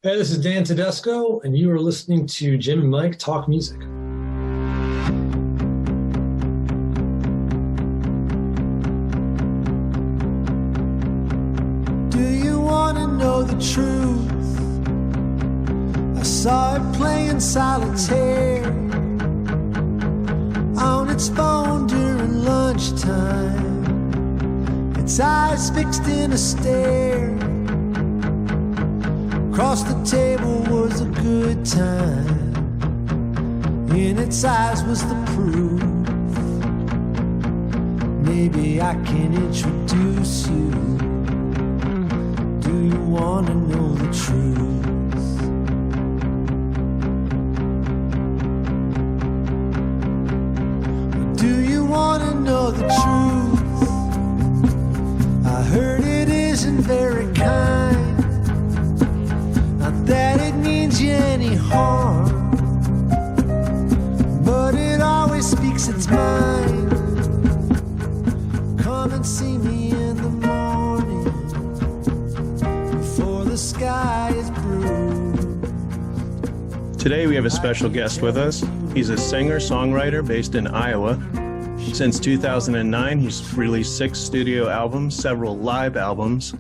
Hey, this is Dan TEDESCO, and you are listening to Jim and Mike Talk Music. Do you want to know the truth? I saw it playing solitaire on its phone during lunchtime, its eyes fixed in a stare. Across the table was a good time. In its eyes was the proof. Maybe I can introduce you. Do you want to know the truth? Do you want to know the truth? I heard it isn't very kind. That it means you any harm, but it always speaks its mind. Come and see me in the morning before the sky is blue. Today we have a special guest with us. He's a singer-songwriter based in Iowa. Since 2009, he's released 6 studio albums, several live albums,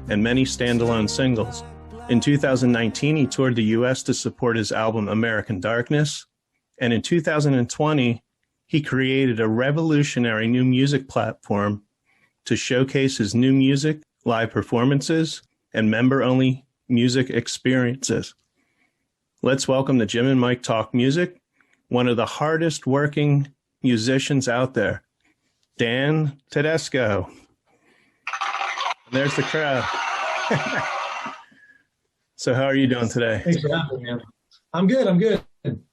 and many standalone singles. In 2019, he toured the U.S. to support his album American Darkness. And in 2020, he created a revolutionary new music platform to showcase his new music, live performances, and member-only music experiences. Let's welcome the Jim and Mike Talk Music, one of the hardest working musicians out there, Dan TEDESCO. And there's the crowd. So how are you doing today? Thanks for having me, man. I'm good.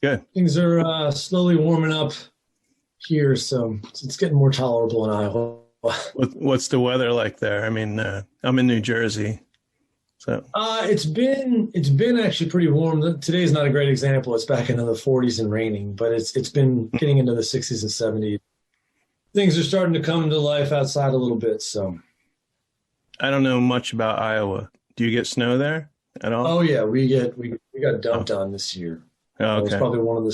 Good. Things are slowly warming up here, so it's getting more tolerable in Iowa. What's the weather like there? I mean, I'm in New Jersey, so. It's been actually pretty warm. Today's not a great example. It's back into the 40s and raining, but it's been getting into the 60s and 70s. Things are starting to come to life outside a little bit, so. I don't know much about Iowa. Do you get snow there at all? Oh yeah, we got dumped on this year. Oh, okay. It was probably one of the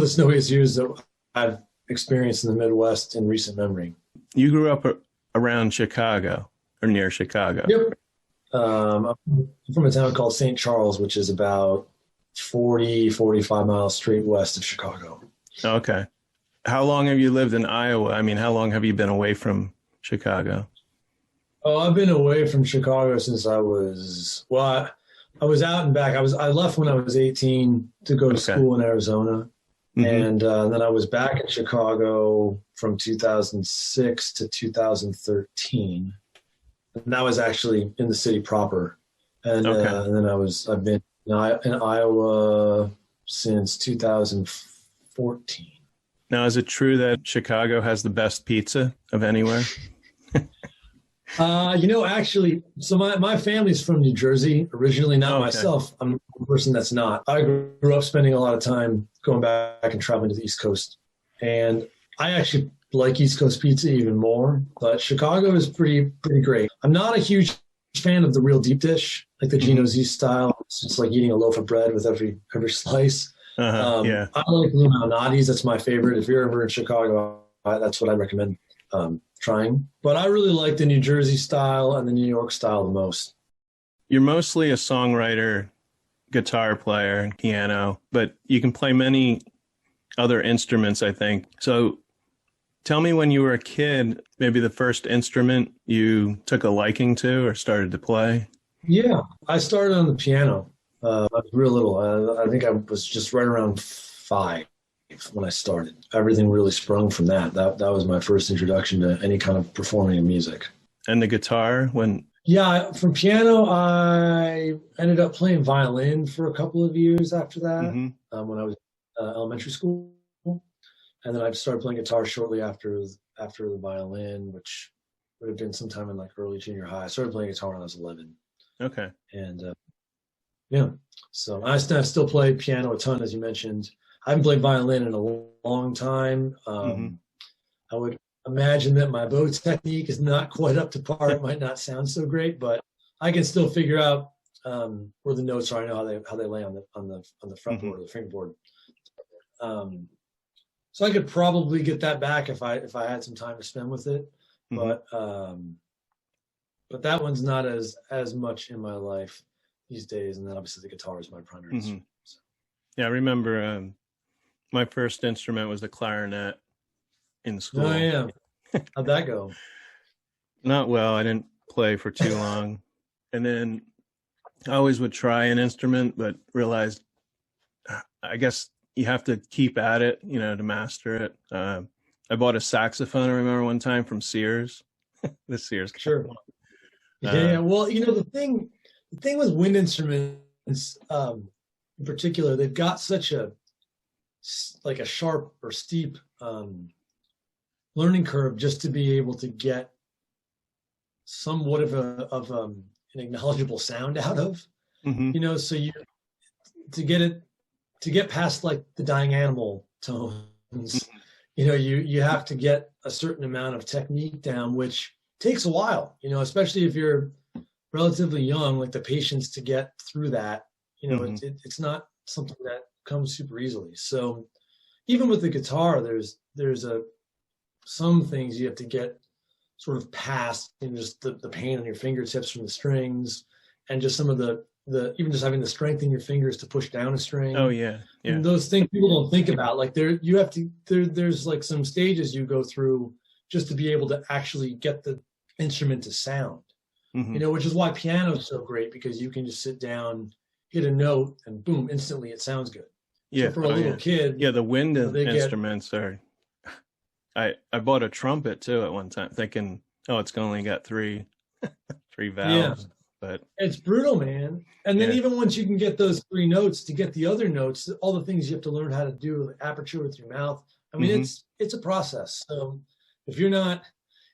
snowiest years that I've experienced in the Midwest in recent memory. You grew up around Chicago or near Chicago? Yep. I'm from a town called St. Charles, which is about 45 miles straight west of Chicago. Okay. How long have you lived in Iowa? I mean, how long have you been away from Chicago? Oh, I've been away from Chicago since I was out and back. I left when I was 18 to go to school in Arizona. Mm-hmm. And then I was back in Chicago from 2006 to 2013. And that was actually in the city proper. And, and then I've been in Iowa since 2014. Now, is it true that Chicago has the best pizza of anywhere? Actually, so my family's from New Jersey originally, not myself. I'm a person that's not. I grew up spending a lot of time going back and traveling to the East Coast. And I actually like East Coast pizza even more, but Chicago is pretty great. I'm not a huge fan of the real deep dish, like the Gino Z style. It's like eating a loaf of bread with every slice. I like Lou Malnati's. That's my favorite. If you're ever in Chicago, that's what I recommend trying. But I really like the New Jersey style and the New York style the most. You're mostly a songwriter, guitar player, piano, but you can play many other instruments, I think. So tell me, when you were a kid, maybe the first instrument you took a liking to or started to play? Yeah, I started on the piano. I was real little. I think I was just right around 5 when I started. Everything really sprung from that. That was my first introduction to any kind of performing in music. And the guitar, when? Yeah, from piano, I ended up playing violin for a couple of years after that, when I was elementary school. And then I started playing guitar shortly after the violin, which would have been sometime in like early junior high. I started playing guitar when I was 11. Okay. And so I still play piano a ton, as you mentioned. I haven't played violin in a long time. I would imagine that my bow technique is not quite up to par. It might not sound so great, but I can still figure out where the notes are. I know how they lay on the fretboard or the fingerboard. So I could probably get that back if I had some time to spend with it. But that one's not as much in my life these days. And then obviously the guitar is my primary instrument. So. Yeah, I remember my first instrument was the clarinet in school. Oh yeah. How'd that go? Not well. I didn't play for too long. And then I always would try an instrument, but realized I guess you have to keep at it, to master it. I bought a saxophone, I remember one time, from Sears. The Sears. Sure. Yeah. Well, the thing with wind instruments, in particular, they've got such a sharp or steep learning curve just to be able to get somewhat of an acknowledgeable sound out of. So to get past like the dying animal tones, you have to get a certain amount of technique down, which takes a while, especially if you're relatively young, like the patience to get through that, it's not something that comes super easily. So even with the guitar, there's some things you have to get sort of past, just the pain on your fingertips from the strings, and just some of the even just having the strength in your fingers to push down a string. Oh yeah. And those things people don't think about. Like there's like some stages you go through just to be able to actually get the instrument to sound. Which is why piano is so great, because you can just sit down, hit a note, and boom, instantly it sounds good. Yeah. So for a little kid. Yeah, the wind instruments are. I bought a trumpet too at one time, thinking, it's only got three valves. Yeah. But it's brutal, man. And then even once you can get those 3 notes, to get the other notes, all the things you have to learn how to do, the aperture with your mouth. I mean, it's a process. So if you're not,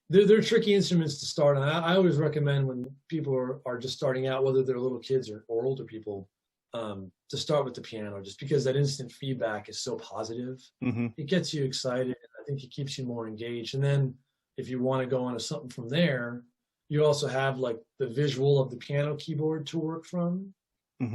they're tricky instruments to start on. I always recommend when people are just starting out, whether they're little kids or older people, to start with the piano, just because that instant feedback is so positive. It gets you excited. And I think it keeps you more engaged. And then if you want to go on to something from there, you also have like the visual of the piano keyboard to work from.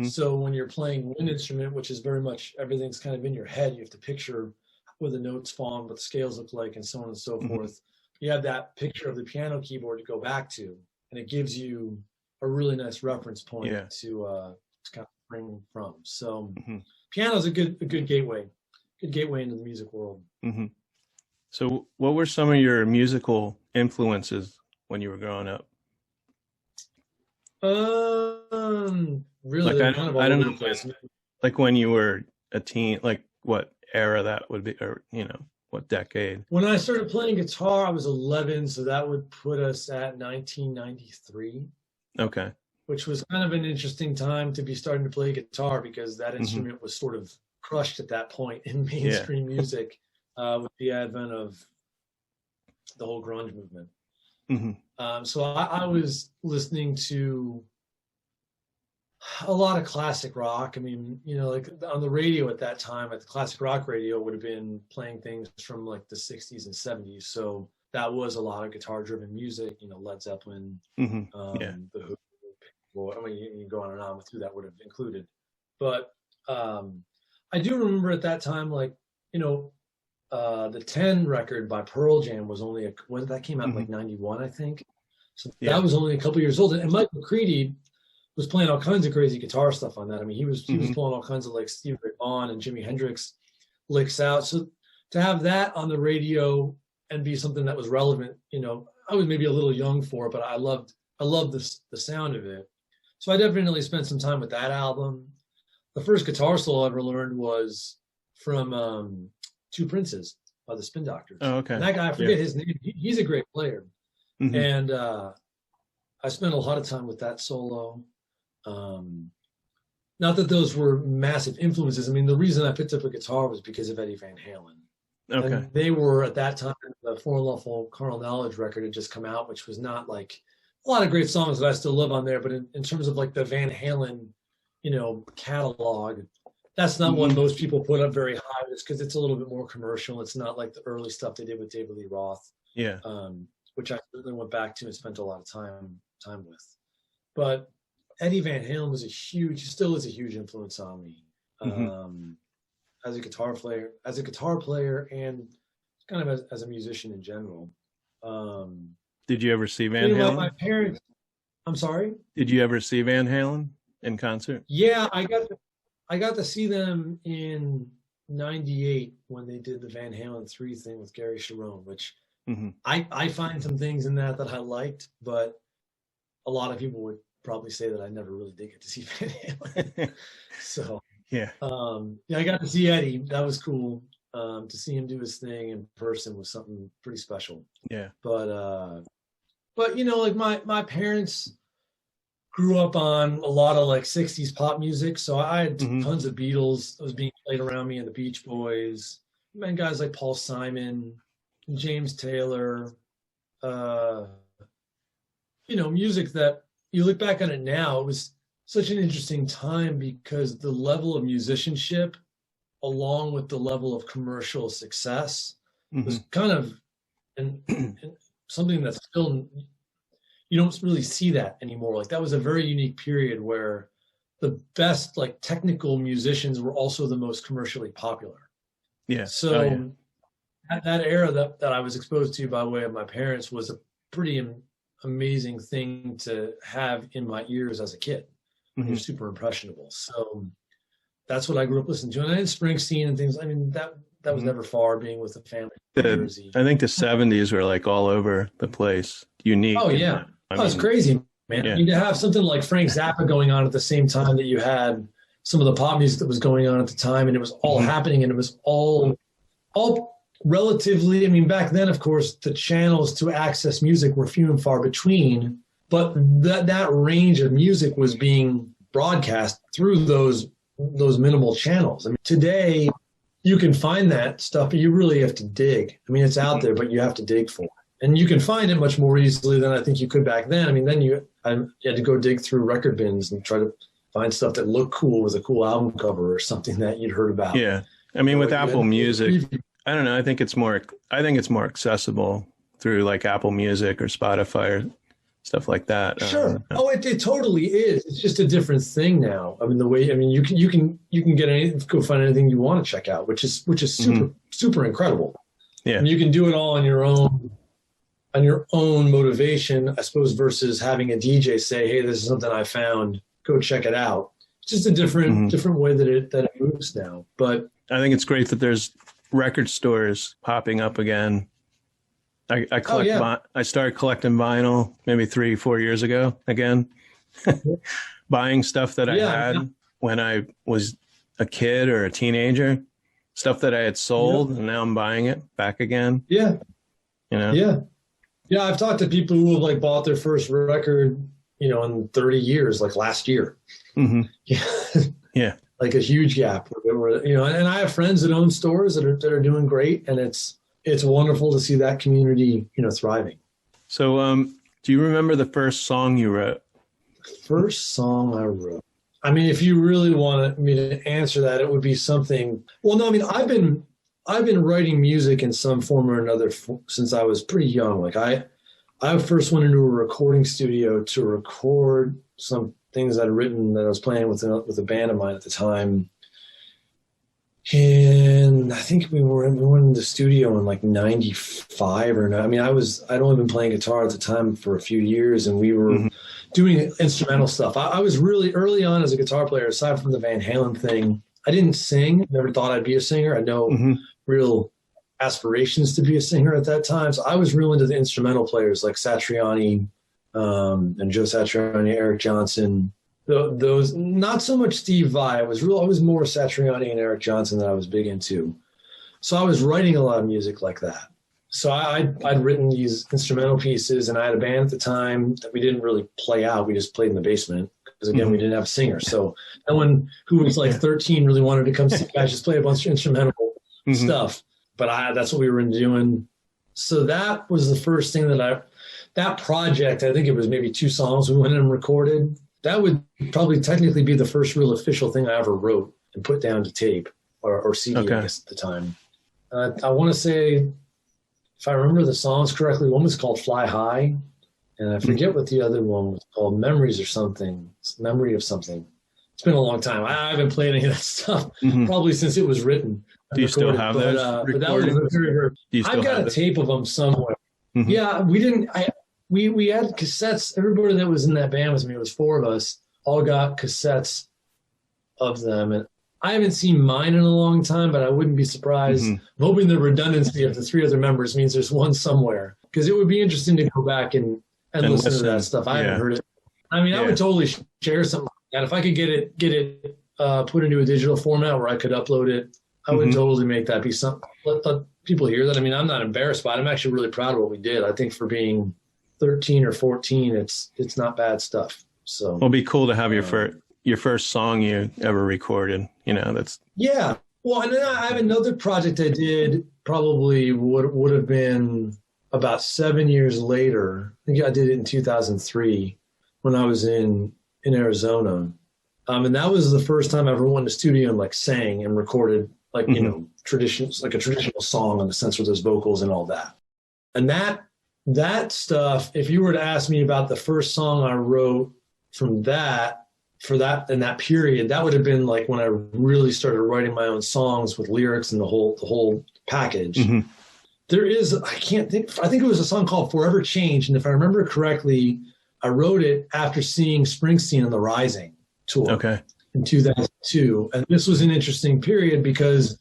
So when you're playing wind instrument, which is very much everything's kind of in your head, you have to picture where the notes fall and what the scales look like and so on and so forth. You have that picture of the piano keyboard to go back to, and it gives you a really nice reference point to kind of bring from. So piano is a good gateway into the music world. So what were some of your musical influences when you were growing up? Really, like, I don't know, like when you were a teen, like what era that would be, or what decade? When I started playing guitar, I was 11, so that would put us at 1993. Okay. Which was kind of an interesting time to be starting to play guitar, because that instrument was sort of crushed at that point in mainstream music with the advent of the whole grunge movement. So I was listening to a lot of classic rock. I mean, like on the radio at that time, at the classic rock radio, would have been playing things from like the 60s and 70s. So that was a lot of guitar driven music, Led Zeppelin, the Who. I mean, you can go on and on with who that would have included. But I do remember at that time, like, the 10 record by Pearl Jam was only that came out in like 91, I think. So that was only a couple years old. And Mike McCready was playing all kinds of crazy guitar stuff on that. I mean, he was pulling all kinds of like Stevie Ray Vaughan and Jimi Hendrix licks out. So to have that on the radio and be something that was relevant, I was maybe a little young for it, but I loved the sound of it. So I definitely spent some time with that album. The first guitar solo I ever learned was from Two Princes by the Spin Doctors. Oh, okay. And that guy, I forget his name. He's a great player. And I spent a lot of time with that solo. Not that those were massive influences. I mean, the reason I picked up a guitar was because of Eddie Van Halen. Okay. And they were, at that time, the For Lawful Carnal Knowledge record had just come out, which was not like a lot of great songs that I still love on there. But in terms of like the Van Halen, catalog, that's not one most people put up very high, just because it's a little bit more commercial. It's not like the early stuff they did with David Lee Roth. Yeah. Which I certainly went back to and spent a lot of time with. But Eddie Van Halen was still is a huge influence on me. As a guitar player and kind of as a musician in general. Did you ever see Van Halen? My parents, I'm sorry? Did you ever see Van Halen in concert? Yeah, I got to see them in 98 when they did the Van Halen 3 thing with Gary Cherone, which I find some things in that I liked, but a lot of people would probably say that I never really did get to see Van Halen. So yeah, I got to see Eddie. That was cool. To see him do his thing in person was something pretty special. Yeah. But you know, like my parents grew up on a lot of like 60s pop music. So I had tons of Beatles that was being played around me, and the Beach Boys, and guys like Paul Simon, James Taylor, music that you look back on it now, it was such an interesting time because the level of musicianship along with the level of commercial success was kind of and something that's still, you don't really see that anymore. Like that was a very unique period where the best like technical musicians were also the most commercially popular. Yeah. So that era that I was exposed to by way of my parents was a pretty amazing thing to have in my ears as a kid. You're super impressionable. So that's what I grew up listening to. And I had Springsteen and things. I mean, that was never far, being with the family. I think the 70s were like all over the place. Unique. Oh, yeah. It's crazy, man. Yeah. I mean, to have something like Frank Zappa going on at the same time that you had some of the pop music that was going on at the time, and it was all happening, and it was all relatively, I mean, back then, of course, the channels to access music were few and far between, but that range of music was being broadcast through those minimal channels. I mean, today you can find that stuff, but you really have to dig. I mean, it's out there, but you have to dig for it. And you can find it much more easily than I think you could back then. I mean, then you had to go dig through record bins and try to find stuff that looked cool with a cool album cover or something that you'd heard about. Yeah. I mean, with Apple Music, I don't know. I think it's more accessible through like Apple Music or Spotify or stuff like that. Sure. It totally is. It's just a different thing now. I mean, you can go find anything you want to check out, which is super, super incredible. Yeah. And you can do it all on your own motivation, I suppose, versus having a DJ say, "Hey, this is something I found. Go check it out." It's just a different way that it moves now. But I think it's great that there's record stores popping up again. I collect. I started collecting vinyl maybe 3-4 years ago again, buying stuff that I had when I was a kid or a teenager, stuff that I had sold, and now I'm buying it back again. Yeah, Yeah. I've talked to people who have like bought their first record, in 30 years, like last year. Yeah, like a huge gap. And I have friends that own stores that are doing great, and it's wonderful to see that community, thriving. So, do you remember the first song you wrote? First song I wrote. I mean, if you really want me to answer that, it would be something. Well, no, I mean, I've been writing music in some form or another since I was pretty young. Like I first went into a recording studio to record some things I'd written that I was playing with a band of mine at the time. And I think we went in the studio in like 95 or no. I mean, I'd only been playing guitar at the time for a few years, and we were doing instrumental stuff. I was really early on as a guitar player, aside from the Van Halen thing. I didn't sing. Never thought I'd be a singer. I had no real aspirations to be a singer at that time. So I was real into the instrumental players like Satriani and Joe Satriani, Eric Johnson. Those, not so much Steve Vai. I was more Satriani and Eric Johnson that I was big into. So I was writing a lot of music like that. So I'd written these instrumental pieces, and I had a band at the time that we didn't really play out. We just played in the basement because, again, we didn't have a singer. So no one who was like 13 really wanted to come see guys just play a bunch of instrumental stuff. But that's what we were doing. So that was the first thing that project, I think it was maybe 2 songs we went in and recorded. That would probably technically be the first real official thing I ever wrote and put down to tape or CD, I guess, at the time. I want to say, if I remember the songs correctly, one was called Fly High, And I forget what the other one was called, Memories or something, Memory of something. It's been a long time. I haven't played any of that stuff probably since it was written. Do you still have those but that was very I've got a tape of them somewhere. Yeah, we didn't. We had cassettes. Everybody that was in that band with me, it was 4 of us, all got cassettes of them. And I haven't seen mine in a long time, but I wouldn't be surprised. I'm hoping the redundancy of the 3 other members means there's one somewhere, because it would be interesting to go back and listen to that stuff. I haven't heard it. I mean, I would totally share something like that. If I could get it put into a digital format where I could upload it, I would totally make that be something. Let people hear that. I mean, I'm not embarrassed by it. I'm actually really proud of what we did. I think for being 13 or 14, it's not bad stuff. So it'll be cool to have your first song you ever recorded. You know, that's Well, and then I have another project I did probably would have been about 7 years later. I think I did it in 2003 when I was in Arizona. And that was the first time I ever went to the studio and like sang and recorded like, you know, traditions, like a traditional song in the sense where there's vocals and all that. And that stuff, if you were to ask me about the first song I wrote from that, for that in that period, that would have been like when I really started writing my own songs with lyrics and the whole package. There is, I think it was a song called Forever Change. And if I remember correctly, I wrote it after seeing Springsteen on the Rising tour in 2002. And this was an interesting period because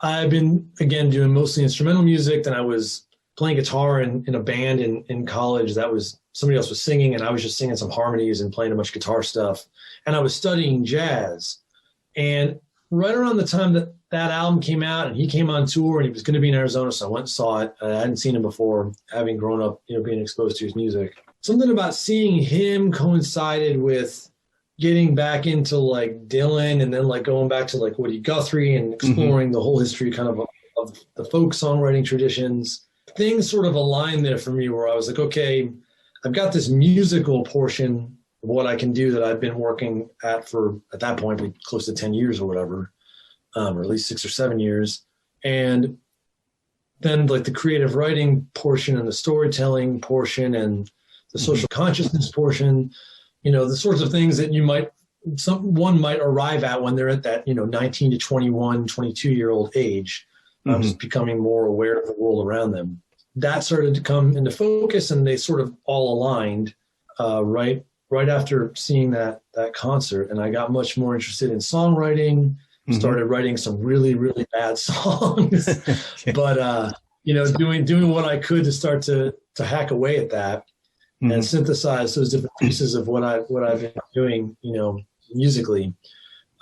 I've been, again, doing mostly instrumental music. Then I was playing guitar in a band in college that was somebody else was singing, and I was just singing some harmonies and playing a bunch of guitar stuff. And I was studying jazz. And right around the time that album came out and he came on tour and he was going to be in Arizona, so I went and saw it. I hadn't seen him before, having grown up, you know, being exposed to his music. Something about seeing him coincided with getting back into like Dylan and then like going back to like Woody Guthrie and exploring the whole history kind of the folk songwriting traditions. Things sort of aligned there for me where I was like, okay, I've got this musical portion of what I can do that I've been working at that point, like close to 10 years or whatever, or at least 6 or 7 years. And then like the creative writing portion and the storytelling portion and the social consciousness portion, you know, the sorts of things that one might arrive at when they're at that, you know, 19 to 21, 22-year-old age, just becoming more aware of the world around them. That started to come into focus, and they sort of all aligned right after seeing that concert. And I got much more interested in songwriting, started writing some really, really bad songs, but, you know, doing what I could to start to hack away at that. And synthesize those different pieces of what I've been doing, you know, musically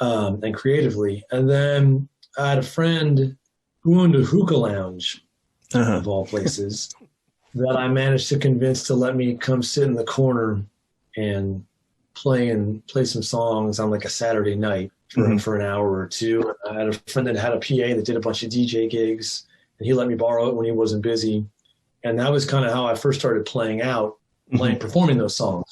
and creatively. And then I had a friend who owned a hookah lounge, of all places, that I managed to convince to let me come sit in the corner and play some songs on like a Saturday night for an hour or two. I had a friend that had a PA that did a bunch of DJ gigs, and he let me borrow it when he wasn't busy. And that was kind of how I first started performing those songs.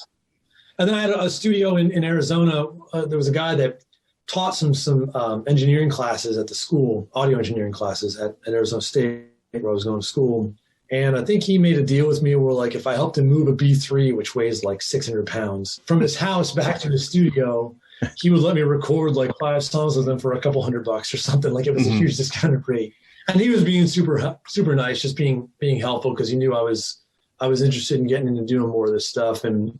And then I had a studio in Arizona. There was a guy that taught some engineering classes at the school, audio engineering classes at Arizona State, where I was going to school. And I think he made a deal with me where, like, if I helped him move a B3, which weighs like 600 pounds, from his house back to the studio, he would let me record like 5 songs with him for a couple $100 or something. Like, it was a huge discounted rate. And he was being super, super nice, just being helpful, because he knew I was interested in getting into doing more of this stuff. And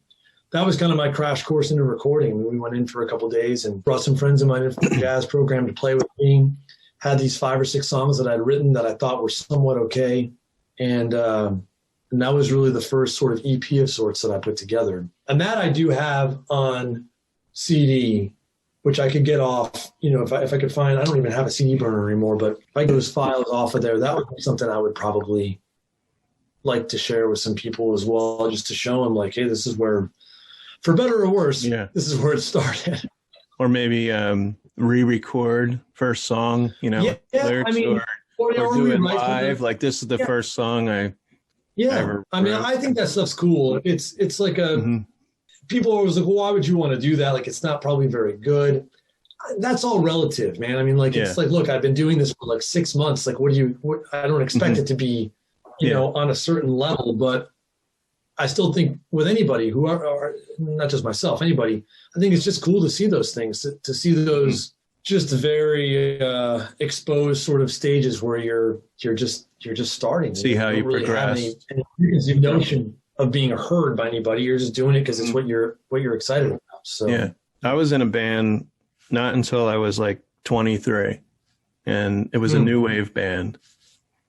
that was kind of my crash course into recording. I mean, we went in for a couple of days and brought some friends of mine in from the jazz program to play with me. Had these 5 or 6 songs that I'd written that I thought were somewhat okay. And that was really the first sort of EP of sorts that I put together. And that I do have on CD, which I could get off, you know, if I could find, I don't even have a CD burner anymore, but if I get those files off of there, that would be something I would probably like to share with some people as well, just to show them like, hey, this is where, for better or worse, this is where it started. Or maybe re-record first song, you know, lyrics, I mean, or do it live. Like, this is the first song I ever I mean, I think that stuff's cool. It's like people are always like, well, why would you want to do that? Like, it's not probably very good. That's all relative, man. I mean, like, it's like, look, I've been doing this for like 6 months. Like, I don't expect it to be, you know, on a certain level, but I still think with anybody who are not just myself, anybody, I think it's just cool to see those things, to see those just very exposed sort of stages where you're just starting. See how you really progress. Have any preconceived notion of being heard by anybody. You're just doing it because it's what you're excited about. So yeah, I was in a band not until I was like 23, and it was a new wave band.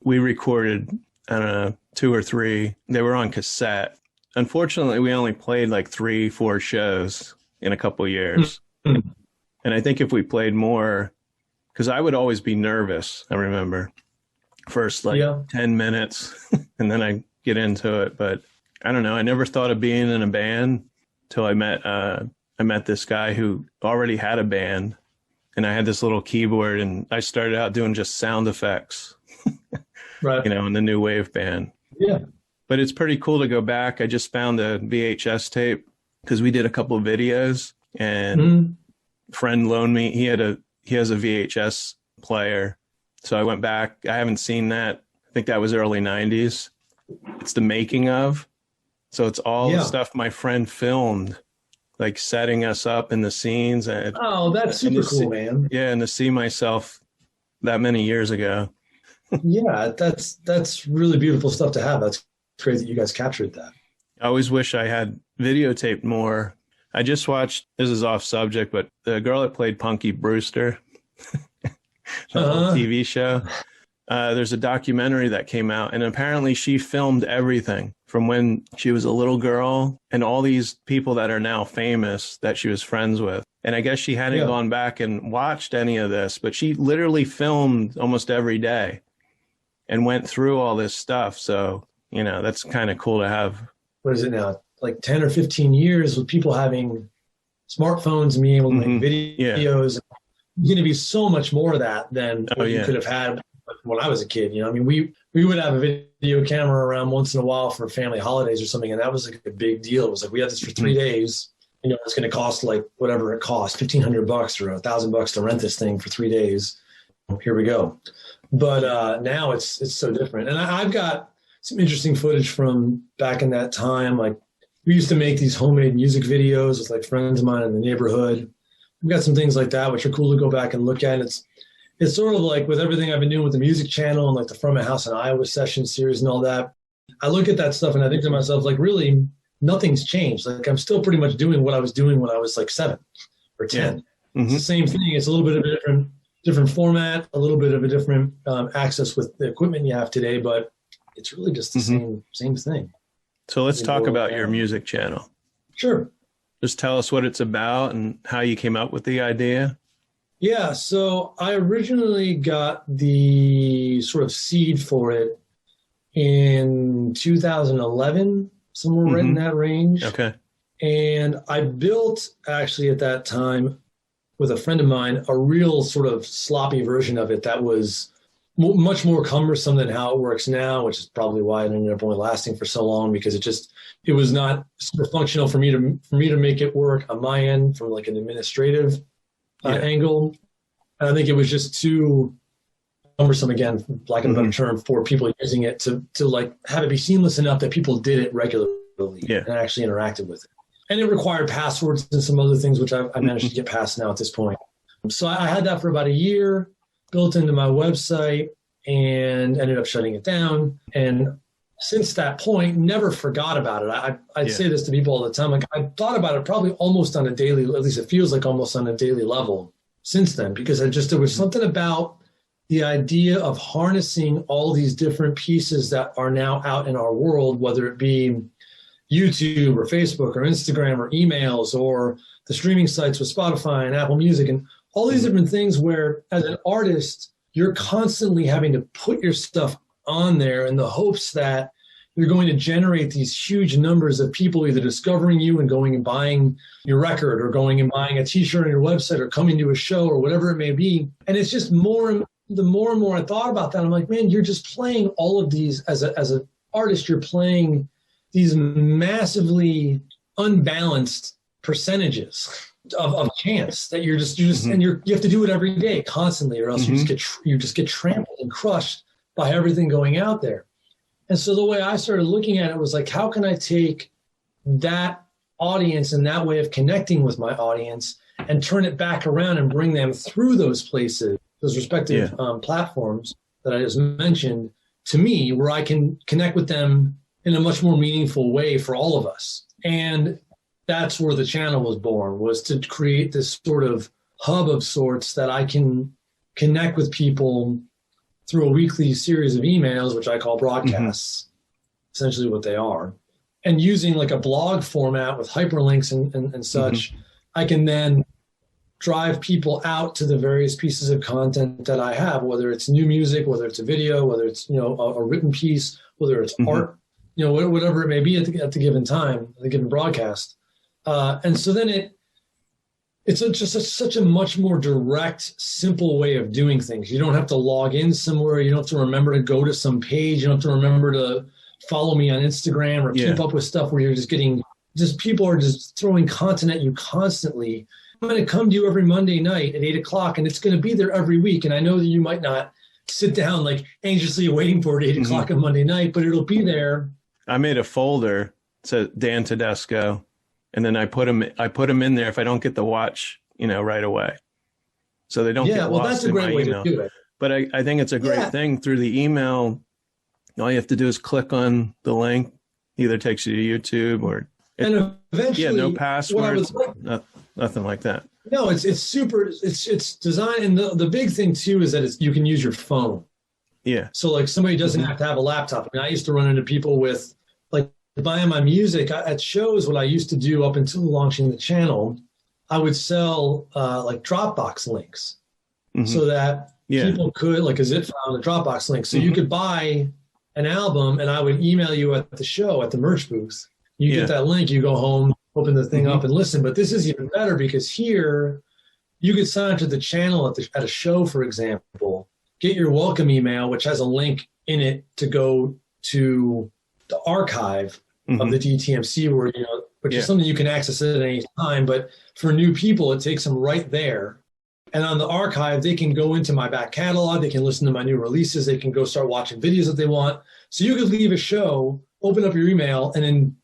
We recorded, I don't know, 2 or 3. They were on cassette. Unfortunately, we only played like 3-4 shows in a couple of years. And I think if we played more, because I would always be nervous, I remember, first 10 minutes, and then I get into it. But I don't know, I never thought of being in a band till I met this guy who already had a band, and I had this little keyboard, and I started out doing just sound effects, right? In the new wave band. Yeah. But it's pretty cool to go back. I just found a VHS tape because we did a couple of videos, and a friend loaned me. He has a VHS player. So I went back. I haven't seen that. I think that was early 90s. It's the making of. So it's all the stuff my friend filmed, like setting us up in the scenes. And, that's super cool, man. Yeah, and to see myself that many years ago. Yeah, that's really beautiful stuff to have. That's great that you guys captured that. I always wish I had videotaped more. I just watched, this is off subject, but the girl that played Punky Brewster, the TV show, there's a documentary that came out, and apparently she filmed everything from when she was a little girl and all these people that are now famous that she was friends with. And I guess she hadn't gone back and watched any of this, but she literally filmed almost every day and went through all this stuff. So, that's kind of cool to have. What is it now? Like 10 or 15 years with people having smartphones and being able to make videos. There's going to be so much more of that than what you could have had when I was a kid. We would have a video camera around once in a while for family holidays or something, and that was like a big deal. It was like, we had this for 3 days. It's going to cost like whatever it costs, $1,500 or $1,000 to rent this thing for 3 days. Here we go. But now it's so different. And I've got some interesting footage from back in that time. Like, we used to make these homemade music videos with like friends of mine in the neighborhood. We've got some things like that, which are cool to go back and look at. It's sort of like with everything I've been doing with the music channel and like the From a House in Iowa session series and all that. I look at that stuff and I think to myself, like, really nothing's changed. Like, I'm still pretty much doing what I was doing when I was like 7 or 10. Yeah. It's the same thing. It's a little bit of a different format, a little bit of a different access with the equipment you have today, but it's really just the same thing. So let's talk about your music channel. Sure. Just tell us what it's about and how you came up with the idea. Yeah, so I originally got the sort of seed for it in 2011, somewhere right in that range. Okay. And I built, actually at that time, with a friend of mine, a real sort of sloppy version of it that was much more cumbersome than how it works now, which is probably why it ended up only lasting for so long, because it was not super functional for me to make it work on my end from like an administrative angle. And I think it was just too cumbersome, again, for lack of a better term, for people using it to like have it be seamless enough that people did it regularly and actually interacted with it. And it required passwords and some other things, which I managed to get past now at this point. So I had that for about a year, built into my website, and ended up shutting it down. And since that point, never forgot about it. I say this to people all the time. Like, I thought about it probably almost on a daily, at least it feels like almost on a daily level since then, because there was something about the idea of harnessing all these different pieces that are now out in our world, whether it be YouTube or Facebook or Instagram or emails or the streaming sites with Spotify and Apple Music and all these different things, where as an artist, you're constantly having to put your stuff on there in the hopes that you're going to generate these huge numbers of people either discovering you and going and buying your record, or going and buying a t-shirt on your website, or coming to a show, or whatever it may be. And it's just the more and more I thought about that, I'm like, man, you're just playing all of these as an artist. You're playing these massively unbalanced percentages of chance that you have to do it every day constantly, or else you just get trampled and crushed by everything going out there. And so the way I started looking at it was like, how can I take that audience and that way of connecting with my audience and turn it back around and bring them through those places, those respective platforms that I just mentioned, to me, where I can connect with them in a much more meaningful way for all of us. And that's where the channel was born, was to create this sort of hub of sorts that I can connect with people through a weekly series of emails, which I call broadcasts, essentially what they are. And using like a blog format with hyperlinks and such, I can then drive people out to the various pieces of content that I have, whether it's new music, whether it's a video, whether it's, a written piece, whether it's art, whatever it may be at the given time, the given broadcast. And so then it's such a much more direct, simple way of doing things. You don't have to log in somewhere. You don't have to remember to go to some page. You don't have to remember to follow me on Instagram or keep up with stuff where you're just people are just throwing content at you constantly. I'm going to come to you every Monday night at 8:00, and it's going to be there every week. And I know that you might not sit down like anxiously waiting for it at 8:00 on Monday night, but it'll be there. I made a folder, it says Dan TEDESCO, and then I put them in there if I don't get the watch, right away. So they don't get lost that's a in great my way email. to do it. But I think it's a great thing through the email. All you have to do is click on the link. Either takes you to YouTube or and eventually, no passwords, nothing like that. No, it's super. It's designed, and the big thing too is that you can use your phone. Yeah. So like somebody doesn't have to have a laptop. I mean, I used to run into people with like buying my music at shows. What I used to do up until launching the channel, I would sell like Dropbox links, so that people could like a zip file and a Dropbox link. So you could buy an album, and I would email you at the show at the merch booth. You get that link, you go home, open the thing up and listen. But this is even better because here you could sign up to the channel at a show, for example, get your welcome email, which has a link in it to go to the archive of the DTMC, where, which is something you can access at any time. But for new people, it takes them right there. And on the archive, they can go into my back catalog. They can listen to my new releases. They can go start watching videos that they want. So you could leave a show, open up your email, and then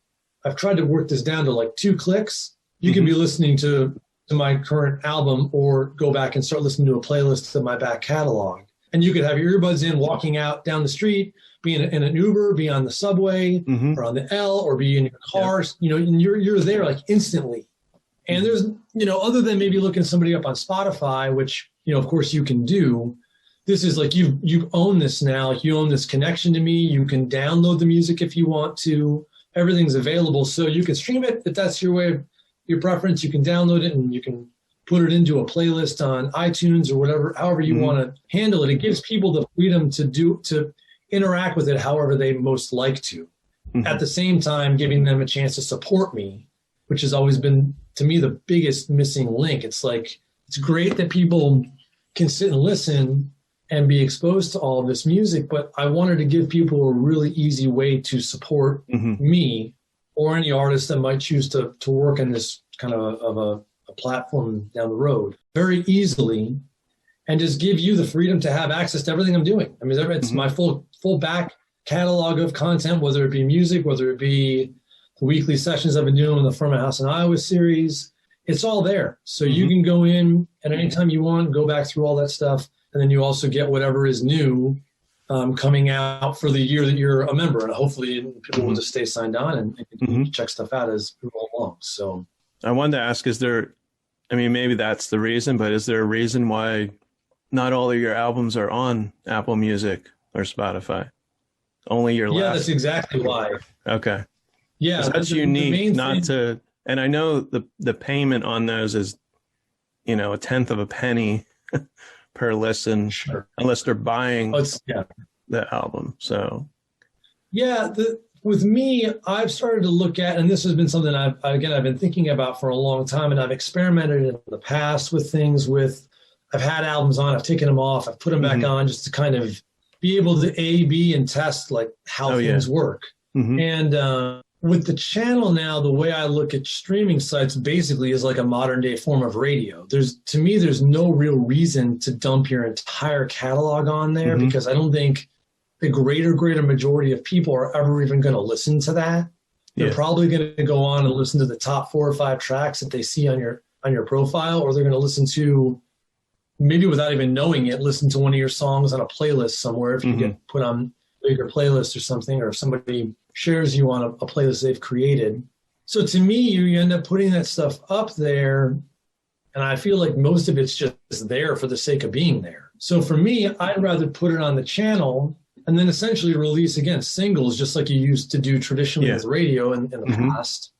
I've tried to work this down to like 2 clicks. You can be listening to my current album or go back and start listening to a playlist of my back catalog. And you could have your earbuds in, walking out down the street, be in an Uber, be on the subway or on the L, or be in your car, and you're there like instantly. And there's, other than maybe looking somebody up on Spotify, which, of course you can do, this is like you own this now. Like you own this connection to me. You can download the music if you want to. Everything's available. So you can stream it if that's your preference. You can download it and you can put it into a playlist on iTunes or however you want to handle it. It gives people the freedom to interact with it however they most like to. At the same time, giving them a chance to support me, which has always been, to me, the biggest missing link. It's like, it's great that people can sit and listen and be exposed to all of this music, but I wanted to give people a really easy way to support me or any artist that might choose to work in this kind of a platform down the road very easily, and just give you the freedom to have access to everything I'm doing. I mean, it's my full back catalog of content, whether it be music, whether it be the weekly sessions I've been doing with the From a House in Iowa series. It's all there. So you can go in at any time you want, go back through all that stuff. And then you also get whatever is new coming out for the year that you're a member. And hopefully people will just stay signed on and check stuff out as we go along. So I wanted to ask, maybe that's the reason, but is there a reason why not all of your albums are on Apple Music or Spotify? Only your last? Yeah, that's exactly why. Okay. Yeah. That's unique and I know the payment on those is, 1/10 of a penny per listen, unless they're buying the album. So with me, I've started to look at, and this has been something I've been thinking about for a long time, and I've experimented in the past with things I've had albums on, I've taken them off, I've put them back on just to kind of be able to B and test like how things work. And with the channel now, the way I look at streaming sites basically is like a modern day form of radio. To me, there's no real reason to dump your entire catalog on there because I don't think the greater majority of people are ever even going to listen to that. They're probably going to go on and listen to the top 4 or 5 tracks that they see on your profile, or they're going to listen to, maybe without even knowing it, listen to one of your songs on a playlist somewhere if you get put on a bigger playlist or something, or if somebody shares you on a playlist they've created. So to me, you end up putting that stuff up there, and I feel like most of it's just there for the sake of being there. So for me, I'd rather put it on the channel and then essentially release, again, singles, just like you used to do traditionally with radio in the past,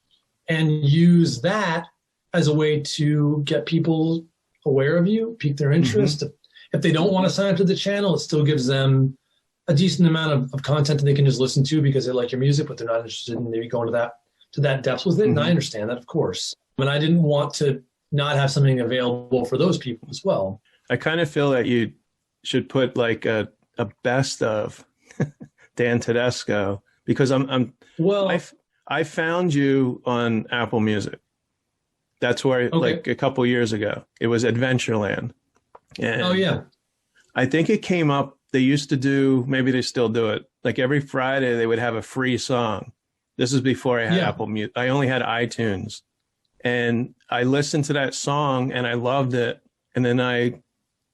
and use that as a way to get people aware of you, pique their interest. If they don't want to sign up to the channel, it still gives them a decent amount of content that they can just listen to because they like your music, but they're not interested in maybe going to that depth with it. And I understand that, of course. And I didn't want to not have something available for those people as well. I kind of feel that you should put like a best of Dan TEDESCO, because I found you on Apple Music. That's where like a couple years ago, it was Adventureland. And I think it came up. They used to do, maybe they still do it, like every Friday they would have a free song. This is before I had Apple Music. I only had iTunes, and I listened to that song and I loved it. And then I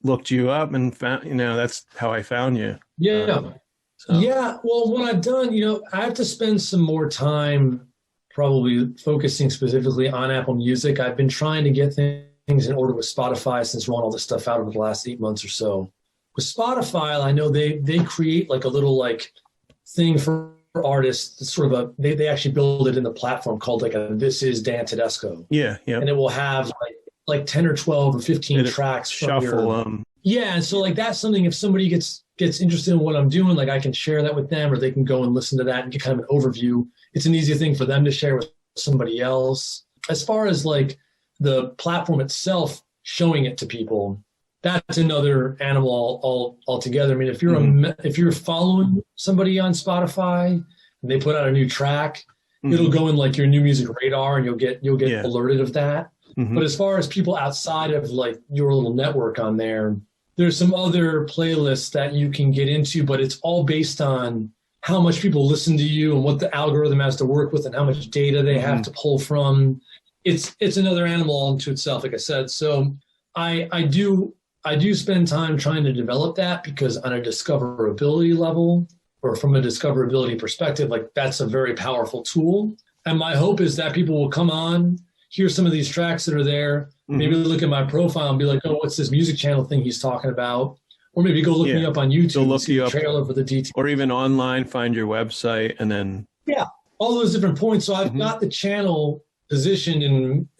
looked you up and found, that's how I found you. Well, what I've done, I have to spend some more time probably focusing specifically on Apple Music. I've been trying to get things in order with Spotify since rolling all this stuff out over the last 8 months or so. With Spotify, I know they create like a little like thing for artists. It's sort of they actually build it in the platform called like This Is Dan TEDESCO. Yeah. And it will have like 10 or 12 or 15 tracks from shuffle. And so like that's something, if somebody gets interested in what I'm doing, like I can share that with them, or they can go and listen to that and get kind of an overview. It's an easy thing for them to share with somebody else. As far as like the platform itself showing it to people, that's another animal altogether. I mean, if you're following somebody on Spotify and they put out a new track, it'll go in like your new music radar, and you'll get alerted of that. But as far as people outside of like your little network on there, there's some other playlists that you can get into, but it's all based on how much people listen to you and what the algorithm has to work with and how much data they have to pull from. It's another animal unto itself, like I said. So I do spend time trying to develop that, because on a discoverability level, or from a discoverability perspective, like that's a very powerful tool. And my hope is that people will come on, hear some of these tracks that are there, maybe look at my profile and be like, oh, what's this music channel thing he's talking about? Or maybe go look me up on YouTube, look see you the up, trailer for the details. Or even online, find your website, and then... Yeah, all those different points. So I've got the channel positioned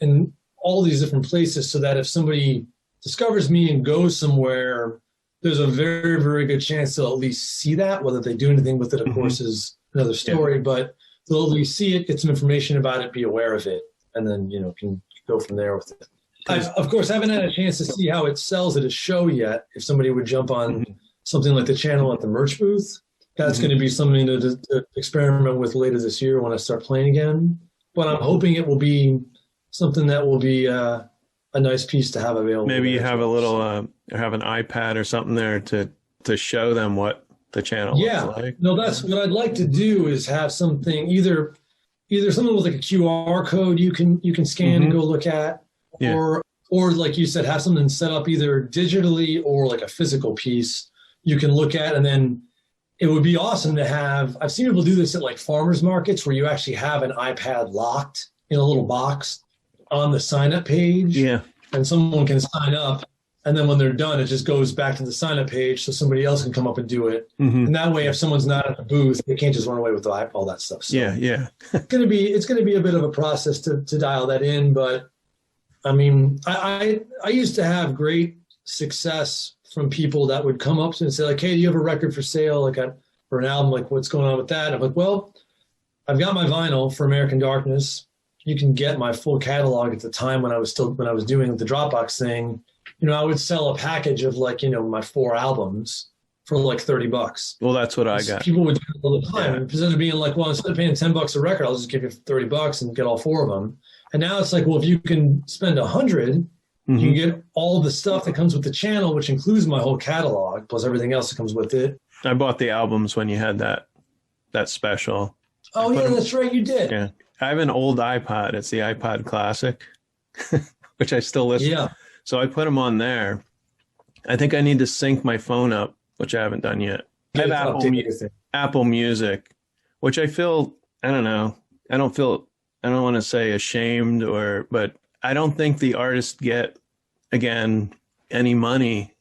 in all these different places, so that if somebody discovers me and goes somewhere, there's a very, very good chance they'll at least see that. Whether they do anything with it, of course, is another story, but they'll at least see it, get some information about it, be aware of it, and then, can go from there with it. I, of course, haven't had a chance to see how it sells at a show yet. If somebody would jump on something like the channel at the merch booth, that's going to be something to experiment with later this year when I start playing again. But I'm hoping it will be something that will be a nice piece to have available. Maybe you have a little, or have an iPad or something there to show them what the channel looks like. No, that's what I'd like to do, is have something, either something with like a QR code you can scan and go look at, or like you said, have something set up either digitally or like a physical piece you can look at. And then it would be awesome to have, I've seen people do this at like farmers markets, where you actually have an iPad locked in a little box on the sign up page. Yeah. And someone can sign up, and then when they're done, it just goes back to the sign up page so somebody else can come up and do it. And that way, if someone's not at the booth, they can't just run away with all that stuff. So it's going to be a bit of a process to dial that in. But I mean, I used to have great success from people that would come up to me and say like, hey, do you have a record for sale? Like for an album, like what's going on with that? And I'm like, well, I've got my vinyl for American Darkness. You can get my full catalog. At the time when I was doing the Dropbox thing, I would sell a package of like, my 4 albums for like $30. Well, that's what I got. People would do it all the time. And instead of being like, well, instead of paying $10 a record, I'll just give you $30 and get all 4 of them. And now it's like, well, if you can spend $100, you can get all the stuff that comes with the channel, which includes my whole catalog plus everything else that comes with it. I bought the albums when you had that special. Oh yeah, that's right, you did. Yeah, I have an old iPod. It's the iPod Classic, which I still listen. Yeah. So I put them on there. I think I need to sync my phone up, which I haven't done yet. I have Apple Music, which I feel, I don't know. I don't want to say ashamed but I don't think the artists get, again, any money.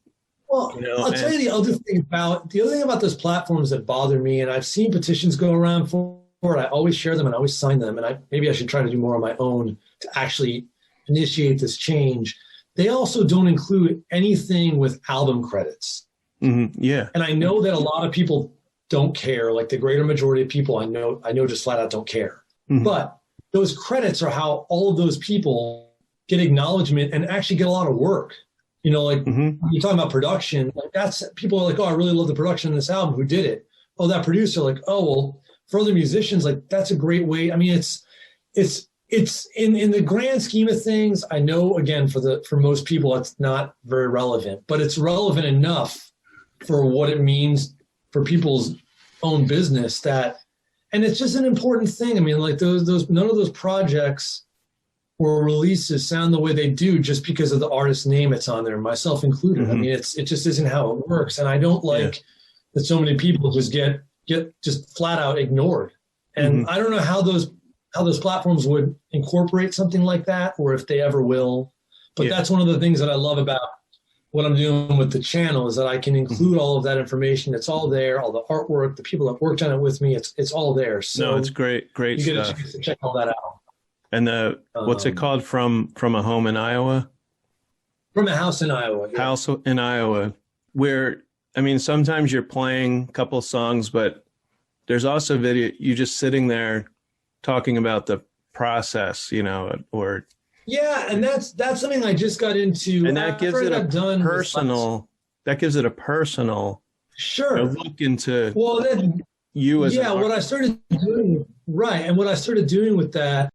Well, I'll tell you the other thing about those platforms that bother me, and I've seen petitions go around for it. I always share them and I always sign them, and maybe I should try to do more on my own to actually initiate this change. They also don't include anything with album credits. Mm-hmm. Yeah. And I know that a lot of people don't care. Like the greater majority of people I know just flat out don't care. Mm-hmm. But those credits are how all of those people get acknowledgement and actually get a lot of work. You know, like when you're talking about production, like that's, people are like, oh, I really love the production of this album. Who did it? Oh, that producer. Like, oh, well, for other musicians, like that's a great way. I mean, it's in the grand scheme of things. I know, again, for most people, it's not very relevant, but it's relevant enough for what it means for people's own business and it's just an important thing. I mean, like those none of those projects or releases sound the way they do just because of the artist's name it's on there, myself included. I mean, it just isn't how it works, and I don't like that so many people just get just flat out ignored. And I don't know how those platforms would incorporate something like that, or if they ever will. But that's one of the things that I love about what I'm doing with the channel, is that I can include all of that information. It's all there, all the artwork, the people that worked on it with me. It's all there. So no, it's great you stuff. get a chance to check all that out. And what's it called? From a home in Iowa? From a house in Iowa. Yeah. House in Iowa, where, I mean, sometimes you're playing a couple songs, but there's also video, you just sitting there talking about the process, you know, or. Yeah, and that's something I just got into. And that gives it a personal, sure, look into then, you as what I started doing, right, and what I started doing with that,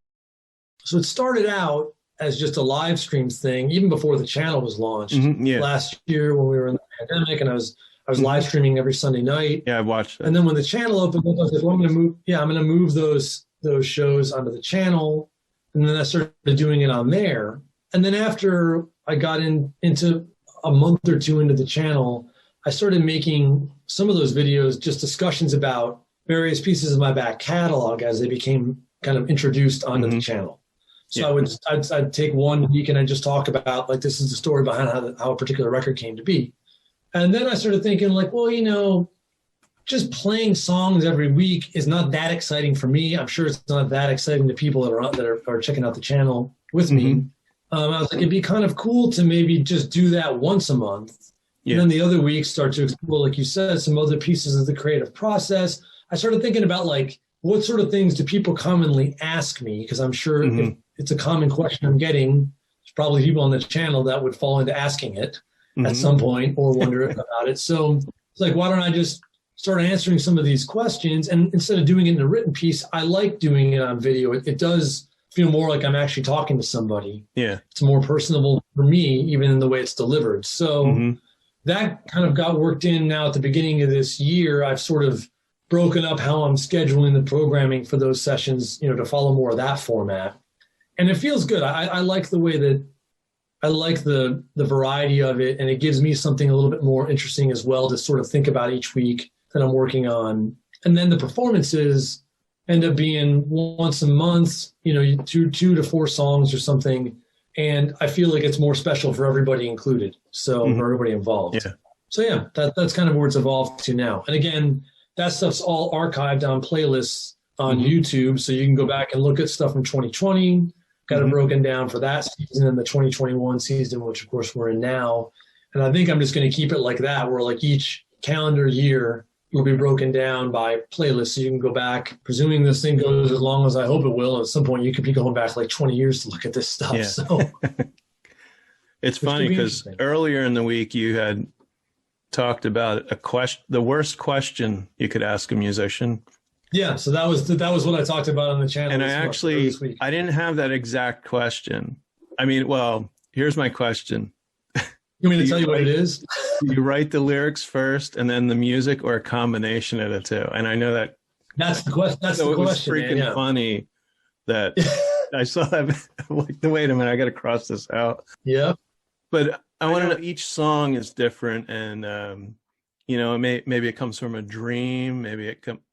so it started out as just a live stream thing, even before the channel was launched last year when we were in the pandemic, and I was live streaming every Sunday night. Yeah, I watched that. And then when the channel opened up, I was like, well, I'm going to move those shows onto the channel. And then I started doing it on there. And then after I got into a month or two into the channel, I started making some of those videos, just discussions about various pieces of my back catalog as they became kind of introduced onto the channel. So I'd take 1 week and I'd just talk about, like, this is the story behind how a particular record came to be. And then I started thinking, like, well, you know, just playing songs every week is not that exciting for me. I'm sure it's not that exciting to people that are checking out the channel with me. I was like, it'd be kind of cool to maybe just do that once a month. And then the other weeks start to explore, like you said, some other pieces of the creative process. I started thinking about, like, what sort of things do people commonly ask me? Because I'm sure if it's a common question I'm getting, there's probably people on the channel that would fall into asking it at some point or wonder about it. So it's like, why don't I just start answering some of these questions? And instead of doing it in a written piece, I like doing it on video. It does feel more like I'm actually talking to somebody. Yeah. It's more personable for me, even in the way it's delivered. So that kind of got worked in now at the beginning of this year. I've sort of broken up how I'm scheduling the programming for those sessions, you know, to follow more of that format. And it feels good. I like the way that I like the variety of it, and it gives me something a little bit more interesting as well to sort of think about each week that I'm working on. And then the performances end up being once a month, you know, two to four songs or something. And I feel like it's more special for everybody included. So for everybody involved. Yeah. So yeah, that's kind of where it's evolved to now. And again, that stuff's all archived on playlists on YouTube. So you can go back and look at stuff from 2020, got it broken down for that season and the 2021 season, which of course we're in now. And I think I'm just going to keep it like that, where like each calendar year will be broken down by playlists. So you can go back, presuming this thing goes as long as I hope it will. At some point you could be going back like 20 years to look at this stuff. Yeah. So it's funny because earlier in the week you had talked about the worst question you could ask a musician. Yeah, so that was what I talked about on the channel. And I didn't have that exact question. I mean, well, here's my question. You want me to tell you what it is? You write the lyrics first and then the music, or a combination of the two? And I know that's the question. That's the it was question. freaking funny that I saw that. Like, wait a minute, I got to cross this out. Yeah. But I want to know, each song is different, and maybe it comes from a dream,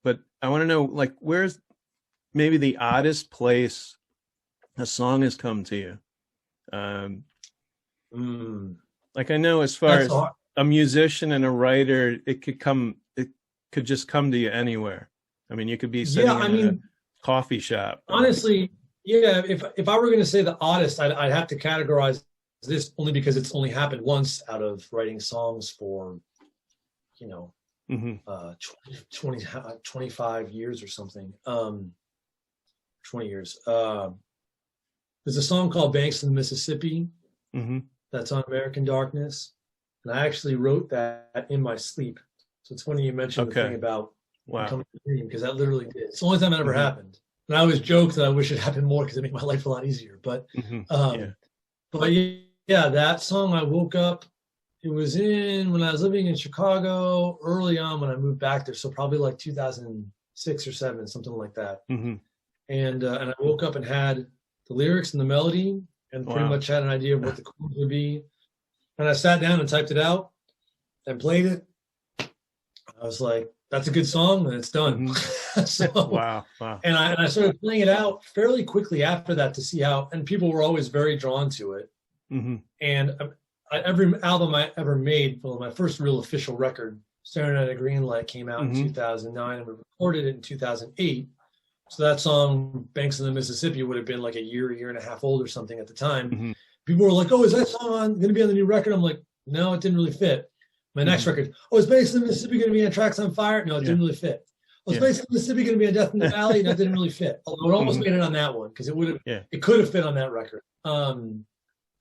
but I want to know, like, where's maybe the oddest place a song has come to you. Like, I know as far as a musician and a writer, it could just come to you anywhere. I mean, you could be sitting in a coffee shop. Honestly, if I were going to say the oddest, I'd have to categorize this only because it's only happened once out of writing songs for, 25 years or something. 20 years. There's a song called Banks of the Mississippi that's on American Darkness. And I actually wrote that in my sleep. So it's funny you mentioned the thing about coming to dream, because that literally did. It's the only time it ever happened. And I always joke that I wish it happened more because it made my life a lot easier. But that song, I woke up, it was when I was living in Chicago early on when I moved back there. So probably like 2006 or 7, something like that. And I woke up and had the lyrics and the melody and pretty much had an idea of what the chords would be. And I sat down and typed it out and played it. I was like, that's a good song, and it's done. So, wow. And I started playing it out fairly quickly after that to see how, and people were always very drawn to it. And every album I ever made, well, my first real official record, Staring at a Green Light, came out in 2009, and we recorded it in 2008. So that song, Banks of the Mississippi, would have been like a year and a half old or something at the time. People were like, oh, is that song going to be on the new record? I'm like, no, it didn't really fit. My next record, oh, is Banks of the Mississippi going to be on Tracks on Fire? No, it didn't really fit. Oh, is Banks of the Mississippi going to be on Death in the Valley? No, it didn't really fit. Although it almost made it on that one, because it could have fit on that record. And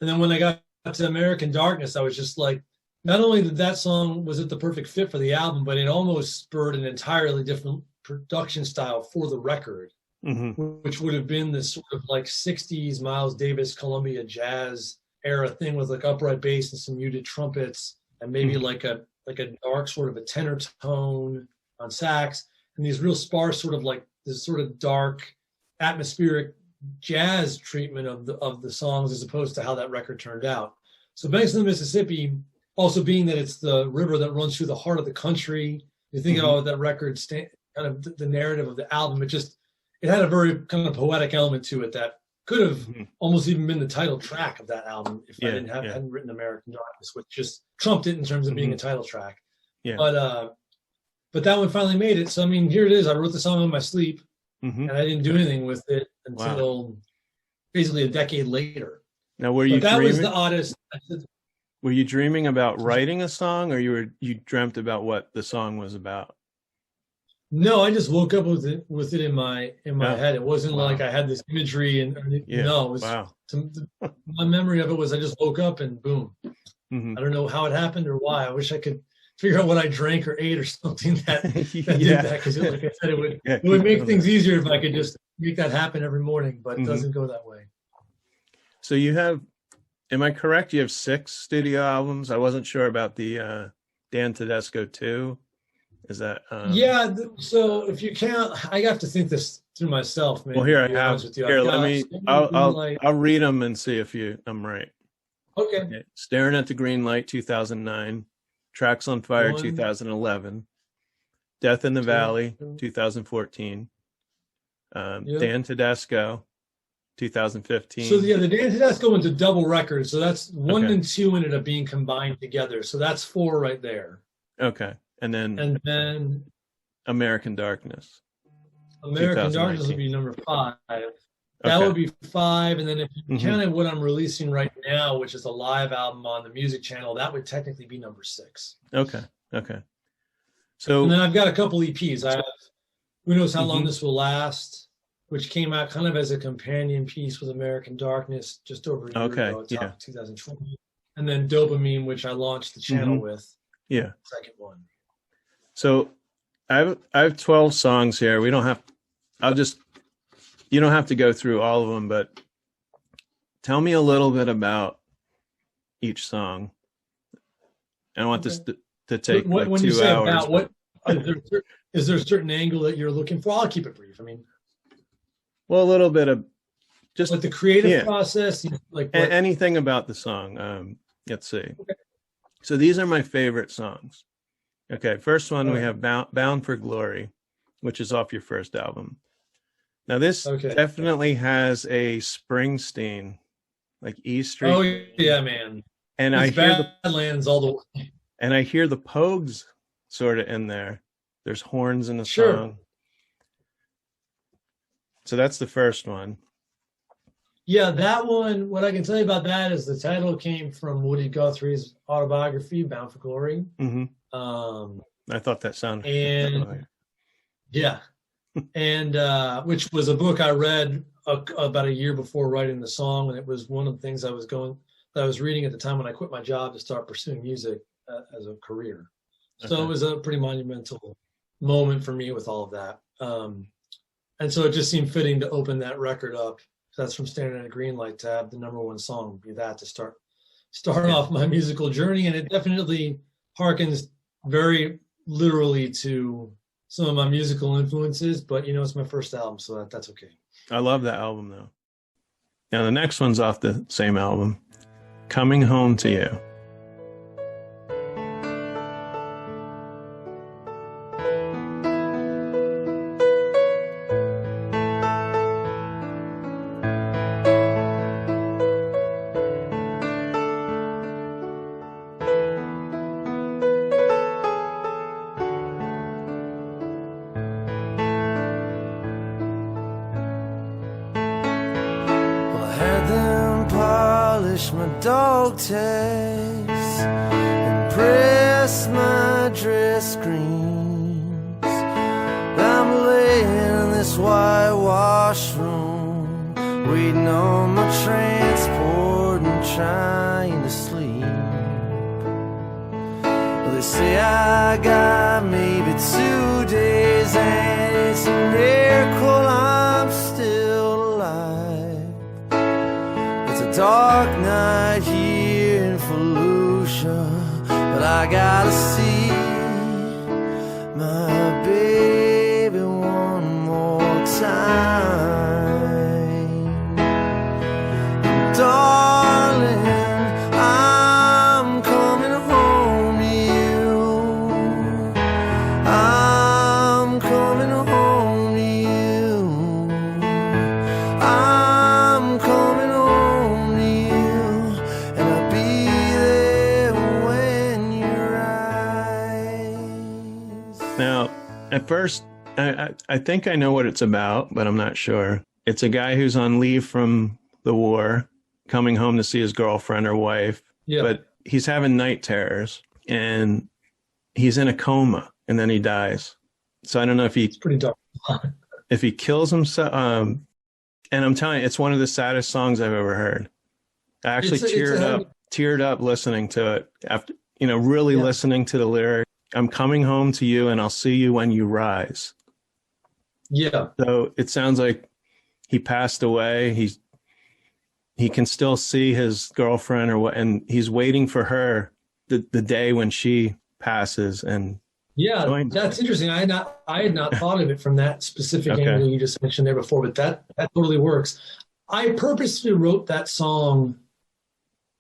then when I got to American Darkness, I was just like, not only did that song, was it the perfect fit for the album, but it almost spurred an entirely different production style for the record, which would have been this sort of like 60s Miles Davis, Columbia jazz era thing with like upright bass and some muted trumpets and maybe like a dark sort of a tenor tone on sax and these real sparse sort of like this sort of dark atmospheric jazz treatment of the songs as opposed to how that record turned out. So Banks of the Mississippi, also being that it's the river that runs through the heart of the country, you think about that record, kind of the narrative of the album, it had a very kind of poetic element to it that could have almost even been the title track of that album if I hadn't written American Darkness, which just trumped it in terms of being a title track. But that one finally made it. So I mean, here it is. I wrote the song in my sleep, and I didn't do anything with it until basically a decade later. Now, were you that dreaming? Was the oddest. Were you dreaming about writing a song, or you dreamt about what the song was about? No, I just woke up with it in my head. It wasn't like I had this imagery no, it was my memory of it was I just woke up and boom. I don't know how it happened or why. I wish I could figure out what I drank or ate or something that did that, because like I said, it would make things easier if I could just make that happen every morning, but it doesn't go that way. So you have, am I correct? You have 6 studio albums. I wasn't sure about the Dan TEDESCO 2. Is that so if you count, I have to think this through myself, man. Well, here I have. Here, let me. I'll read them and see if I'm right. Okay. Staring at the Green Light, 2009. Tracks on Fire, 2011. Death in the Valley, 2014. Dan TEDESCO, 2015. So the Dan TEDESCO one's a double record. So that's 1 and 2 ended up being combined together. So that's 4 right there. Okay. And then American Darkness. American Darkness would be number 5. That would be 5. And then if you counted what I'm releasing right now, which is a live album on the music channel, that would technically be number 6. Okay. So, and then I've got a couple EPs. I have Who Knows How Long This Will Last, which came out kind of as a companion piece with American Darkness just over a year ago. It's out 2020. And then Dopamine, which I launched the channel with. Yeah. Second one. So I have 12 songs here. You don't have to go through all of them, but tell me a little bit about each song. I want this to take when like you 2 say hours. About, is there a certain angle that you're looking for? I'll keep it brief. I mean, well, a little bit of just like the creative process, like anything about the song. Let's see. Okay. So these are my favorite songs. Okay, first one we have Bound for Glory, which is off your first album. Now this definitely has a Springsteen, like E Street. Oh yeah, man. And I hear the Badlands all the way. And I hear the Pogues sort of in there. There's horns in the song. So that's the first one. Yeah, that one, what I can tell you about that is the title came from Woody Guthrie's autobiography, Bound for Glory. Mm-hmm. I thought that sounded familiar. Yeah. And which was a book I read about a year before writing the song. And it was one of the things I was reading at the time when I quit my job to start pursuing music as a career. So it was a pretty monumental moment for me with all of that. And so it just seemed fitting to open that record up. That's from Standing in a Green Light tab. The number one song would be that to start off my musical journey. And it definitely harkens very literally to some of my musical influences, but it's my first album, so that's okay. I love that album though. Now the next one's off the same album, Coming Home to You. My dog tags and press my dress screens. I'm laying in this whitewash room, waiting on my transport and trying to sleep. Well, they say I got maybe 2 days, and it's a miracle I'm still alive. It's a dark night here in Fallujah, but I gotta see my baby one more time. Darling, I'm coming home to you. I'm coming home to you. I'm coming home to you, and I'll be there when you rise. Now, at first, I think I know what it's about, but I'm not sure. It's a guy who's on leave from the war, coming home to see his girlfriend or wife, but he's having night terrors, and he's in a coma, and then he dies. So I don't know if It's pretty dark. if he kills himself. And I'm telling you, it's one of the saddest songs I've ever heard. I actually teared up listening to it after, really listening to the lyric. I'm coming home to you, and I'll see you when you rise. Yeah. So it sounds like he passed away. He can still see his girlfriend and he's waiting for her the day when she passes. And that's interesting. I had not thought of it from that specific angle you just mentioned there before, but that totally works. I purposely wrote that song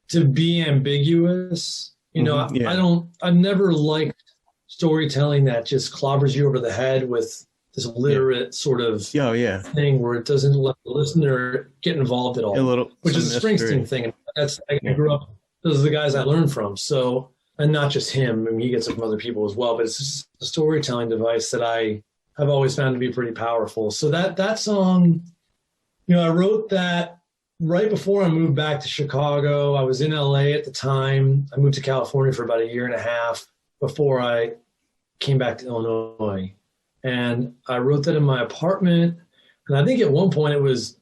to be ambiguous. I've never liked storytelling that just clobbers you over the head with this literate sort of thing where it doesn't let the listener get involved at all, which is a Springsteen thing. I grew up, those are the guys I learned from. So, and not just him, I mean, he gets it from other people as well, but it's just a storytelling device that I have always found to be pretty powerful. So that song, I wrote that right before I moved back to Chicago. I was in LA at the time. I moved to California for about a year and a half before I came back to Illinois. And I wrote that in my apartment. And I think at one point I was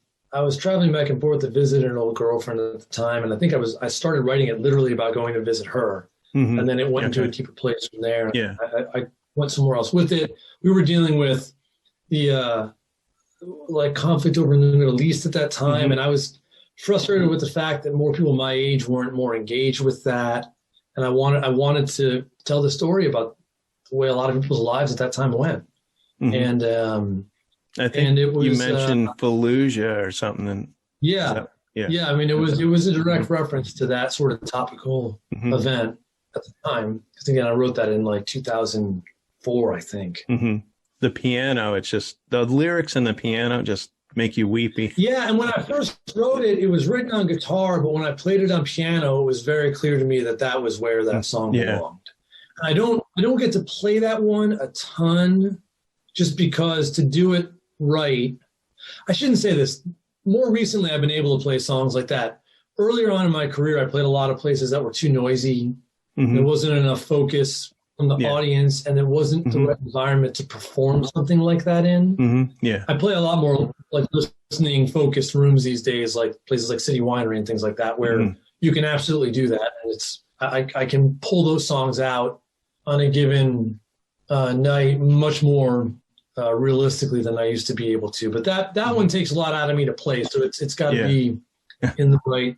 traveling back and forth to visit an old girlfriend at the time. And I think I started writing it literally about going to visit her. Mm-hmm. And then it went into a deeper place from there. Yeah. I went somewhere else with it. We were dealing with the conflict over in the Middle East at that time. Mm-hmm. And I was frustrated with the fact that more people my age weren't more engaged with that. And I wanted to tell the story about the way a lot of people's lives at that time went. Mm-hmm. And I think you mentioned Fallujah or something. Yeah. I mean, it was a direct reference to that sort of topical event at the time. Because again, I wrote that in like 2004, I think. Mm-hmm. The piano, it's just the lyrics and the piano just make you weepy. Yeah, and when I first wrote it, it was written on guitar, but when I played it on piano, it was very clear to me that was where that song belonged. And I don't get to play that one a ton, just because to do it right, I shouldn't say this. More recently, I've been able to play songs like that. Earlier on in my career, I played a lot of places that were too noisy. There wasn't enough focus from the audience, and there wasn't the right environment to perform something like that in. I play a lot more like listening focused rooms these days, like places like City Winery and things like that, where you can absolutely do that. And I can pull those songs out on a given night much more realistically than I used to be able to. But that one takes a lot out of me to play, so it's got to be in the right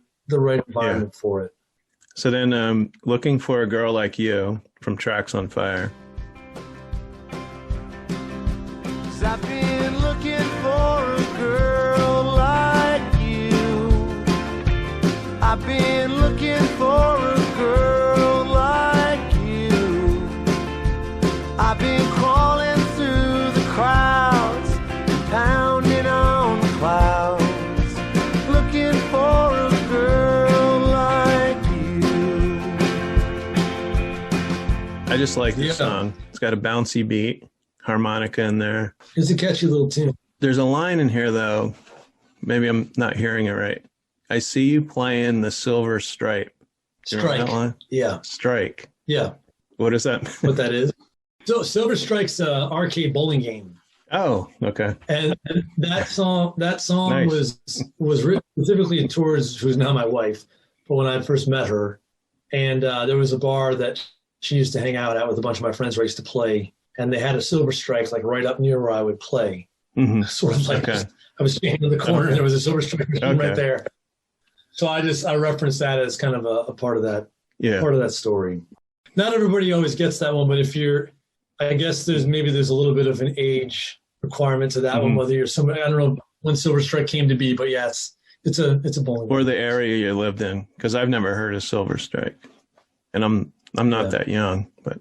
environment for it. So then, Looking for a Girl Like You from Tracks on Fire. I've been looking for a girl like you. I've been looking for a girl like you. I've been crawling through the crowds, pounding on the clouds, looking for a girl like you. I just like this song. It's got a bouncy beat, harmonica in there. It's a catchy little tune. There's a line in here, though. Maybe I'm not hearing it right. I see you playing the silver stripe. You Strike. that line? Yeah. Strike. Yeah. What is that? What that is? So Silver Strike's an arcade bowling game. Oh, okay. And that song nice. was written specifically towards who's now my wife, but when I first met her. And there was a bar that she used to hang out at with a bunch of my friends where I used to play. And they had a Silver Strike like right up near where I would play. Sort of like I was standing in the corner and there was a Silver Strike machine right there. So I referenced that as kind of a part of that part of that story. Not everybody always gets that one, but I guess there's a little bit of an age requirement to that one, whether you're somebody, I don't know when Silver Strike came to be, but yeah, it's a bowling or the area you lived in, because I've never heard of Silver Strike, and I'm not that young, but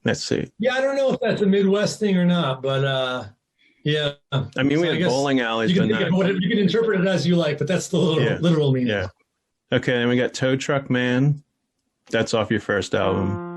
let's see. Yeah, I don't know if that's a Midwest thing or not, but yeah. I mean, we had bowling alleys, you can interpret it as you like, but that's the literal meaning. Yeah. Okay, and we got Tow Truck Man. That's off your first album.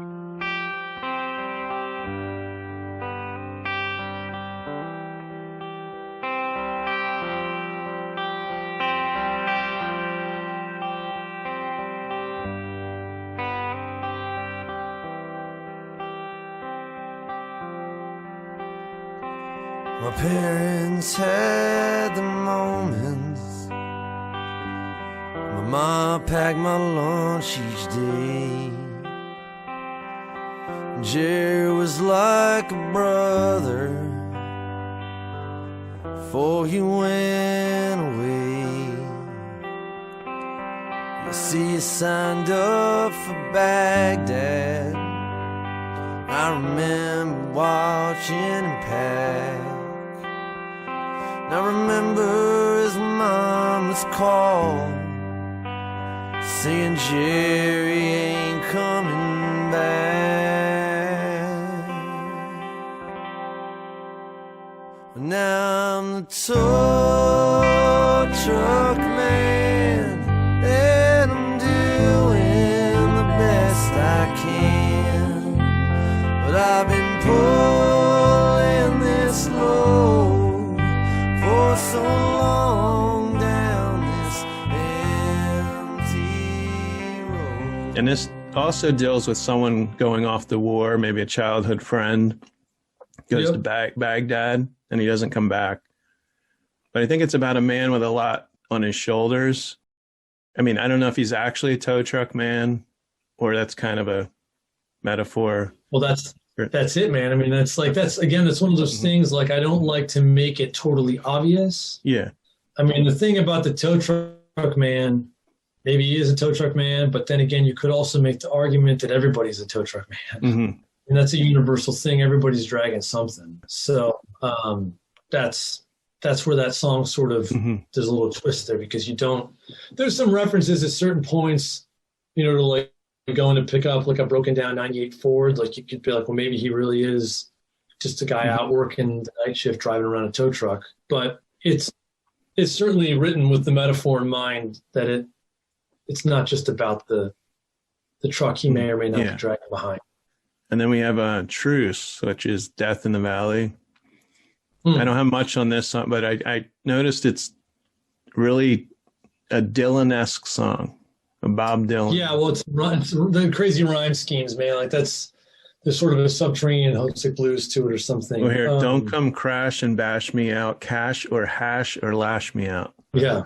My parents had the moments. My mom packed my lunch each day. Jerry was like a brother before he went away. You see, he signed up for Baghdad. I remember watching him pack. I remember his mama's call saying Jerry ain't coming back. Now I'm the tow truck man, and I'm doing the best I can, but I've been pulling this load for so long down this empty road. And this also deals with someone going off the war, maybe a childhood friend goes to Baghdad and he doesn't come back. But I think it's about a man with a lot on his shoulders. I mean, I don't know if he's actually a tow truck man or that's kind of a metaphor. Well, that's it, man. I mean, that's one of those things, like, I don't like to make it totally obvious. Yeah. I mean, the thing about the tow truck man maybe he is a tow truck man, but then again, you could also make the argument that everybody's a tow truck man. Mm-hmm. And that's a universal thing. Everybody's dragging something. So that's where that song sort of, there's a little twist there, because there's some references at certain points, to like going to pick up like a broken down 98 Ford. Like you could be like, well, maybe he really is just a guy out working the night shift driving around a tow truck. But it's certainly written with the metaphor in mind that it's not just about the truck he may or may not be dragging behind. And then we have a Truce, which is Death in the Valley. I don't have much on this song, but I noticed it's really a Dylan-esque song, a Bob Dylan. Yeah, well, it's the crazy rhyme schemes, man. Like there's sort of a subterranean homesick blues to it or something. Well, here, don't come crash and bash me out, cash or hash or lash me out. Yeah.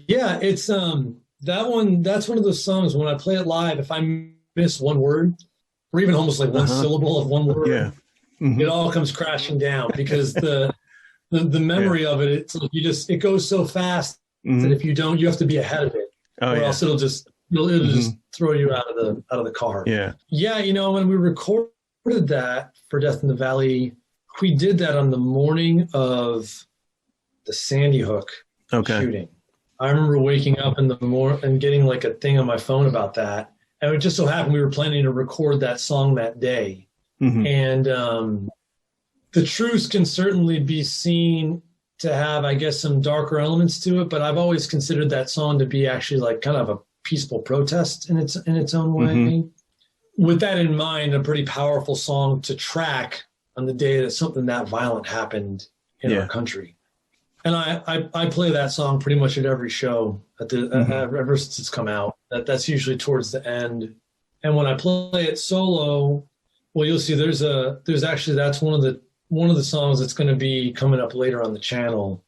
Yeah, it's that one, that's one of those songs when I play it live, if I miss one word, or even almost like one syllable of one word, it all comes crashing down, because the memory of it, it's like it goes so fast that if you don't, you have to be ahead of it, or else it'll just throw you out of the car. Yeah. When we recorded that for Death in the Valley, we did that on the morning of the Sandy Hook shooting. I remember waking up in the morning and getting like a thing on my phone about that. And it just so happened we were planning to record that song that day. And the Truce can certainly be seen to have, I guess, some darker elements to it, but I've always considered that song to be actually like kind of a peaceful protest in its own way. With that in mind, a pretty powerful song to track on the day that something that violent happened in our country. And I play that song pretty much at every show ever since it's come out. That's usually towards the end. And when I play it solo, well, you'll see there's actually, that's one of the songs that's going to be coming up later on the channel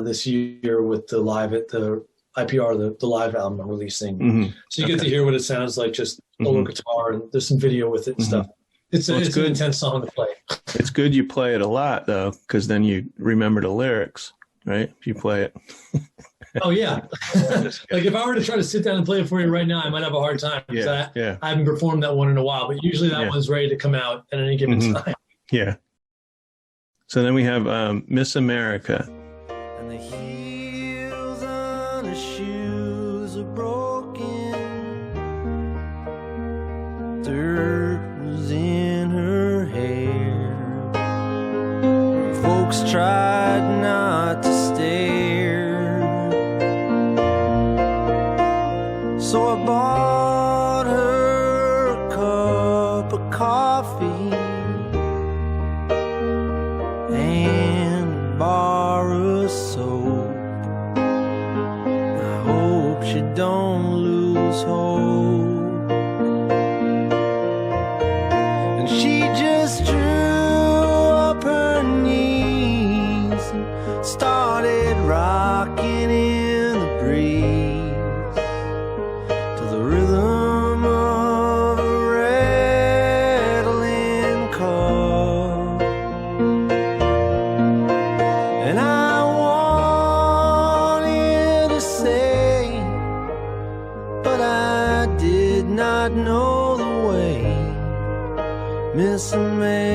this year with the live at the IPR, the live album I'm releasing. So you get to hear what it sounds like, just solo guitar, and there's some video with it and stuff. It's an intense song to play. It's good you play it a lot though, because then you remember the lyrics, right? If you play it. Oh yeah. Like if I were to try to sit down and play it for you right now, I might have a hard time, because I haven't performed that one in a while, but usually that one's ready to come out at any given time. Yeah. So then we have Miss America. And the heels on her shoes are broken. Dirt was in her hair. Folks tried not to stare. So I bought her a cup of coffee and a bar of soap. I hope she don't lose hope. And she just drew up her knees and started rocking in the breeze. Miss America,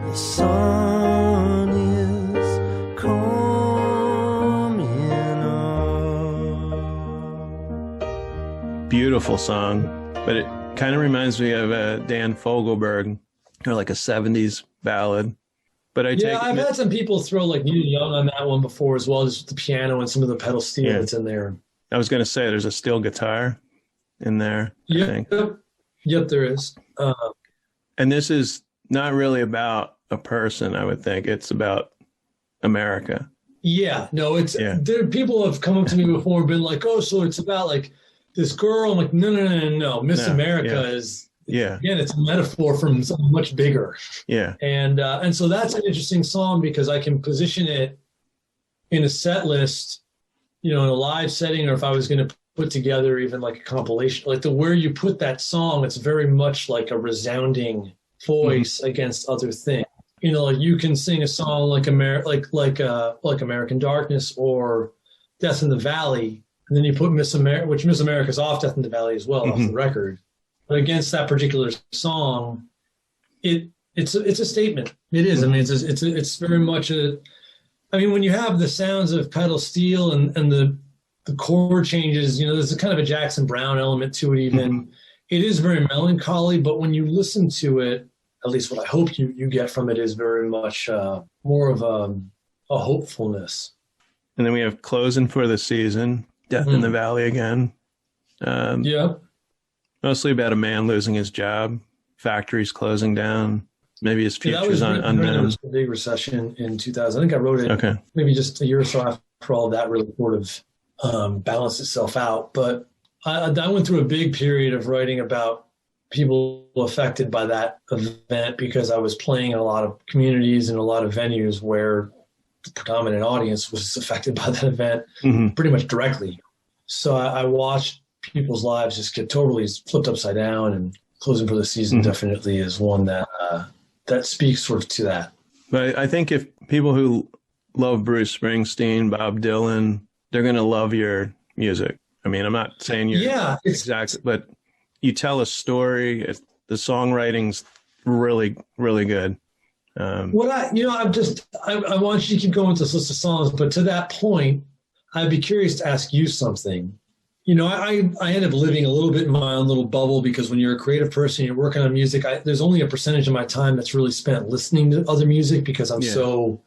the sun is coming up. Beautiful song, but it kind of reminds me of Dan Fogelberg, or like a 70s ballad. But I've had some people throw like Neil Young on that one before as well, just the piano and some of the pedal steel that's in there. I was going to say there's a steel guitar in there. Yep, there is. And this is not really about a person, I would think. It's about America. Yeah, no, there. People have come up to me before and been like, "Oh, so it's about like this girl." I'm like, no. Miss America is again, it's a metaphor from something much bigger. Yeah, and so that's an interesting song because I can position it in a set list, in a live setting, or if I was going to put together even like a compilation, like where you put that song, it's very much like a resounding voice against other things. You know, like you can sing a song like American Darkness or Death in the Valley, and then you put Miss America, which Miss America's off Death in the Valley as well, off the record. But against that particular song, it's a statement. It is. I mean, it's very much a. I mean, when you have the sounds of pedal steel and the chord changes, you know, there's a kind of a Jackson Browne element to it. Even it is very melancholy, but when you listen to it, at least what I hope you get from it is very much more of a hopefulness. And then we have Closing for the Season, Death in the Valley again. Mostly about a man losing his job, factories closing down, maybe his future's unknown. There was a big recession in 2000. I think I wrote it maybe just a year or so after all that really sort of balanced itself out. But I went through a big period of writing about people affected by that event because I was playing in a lot of communities and a lot of venues where the predominant audience was affected by that event pretty much directly. So I watched people's lives just get totally flipped upside down, and Closing for the Season definitely is one that speaks sort of to that. But I think if people who love Bruce Springsteen, Bob Dylan, they're going to love your music. I mean, I'm not saying you're exactly, but you tell a story. The songwriting's really, really good. I want you to keep going with this list of songs, but to that point, I'd be curious to ask you something. You know, I end up living a little bit in my own little bubble because when you're a creative person, you're working on music, there's only a percentage of my time that's really spent listening to other music because I'm so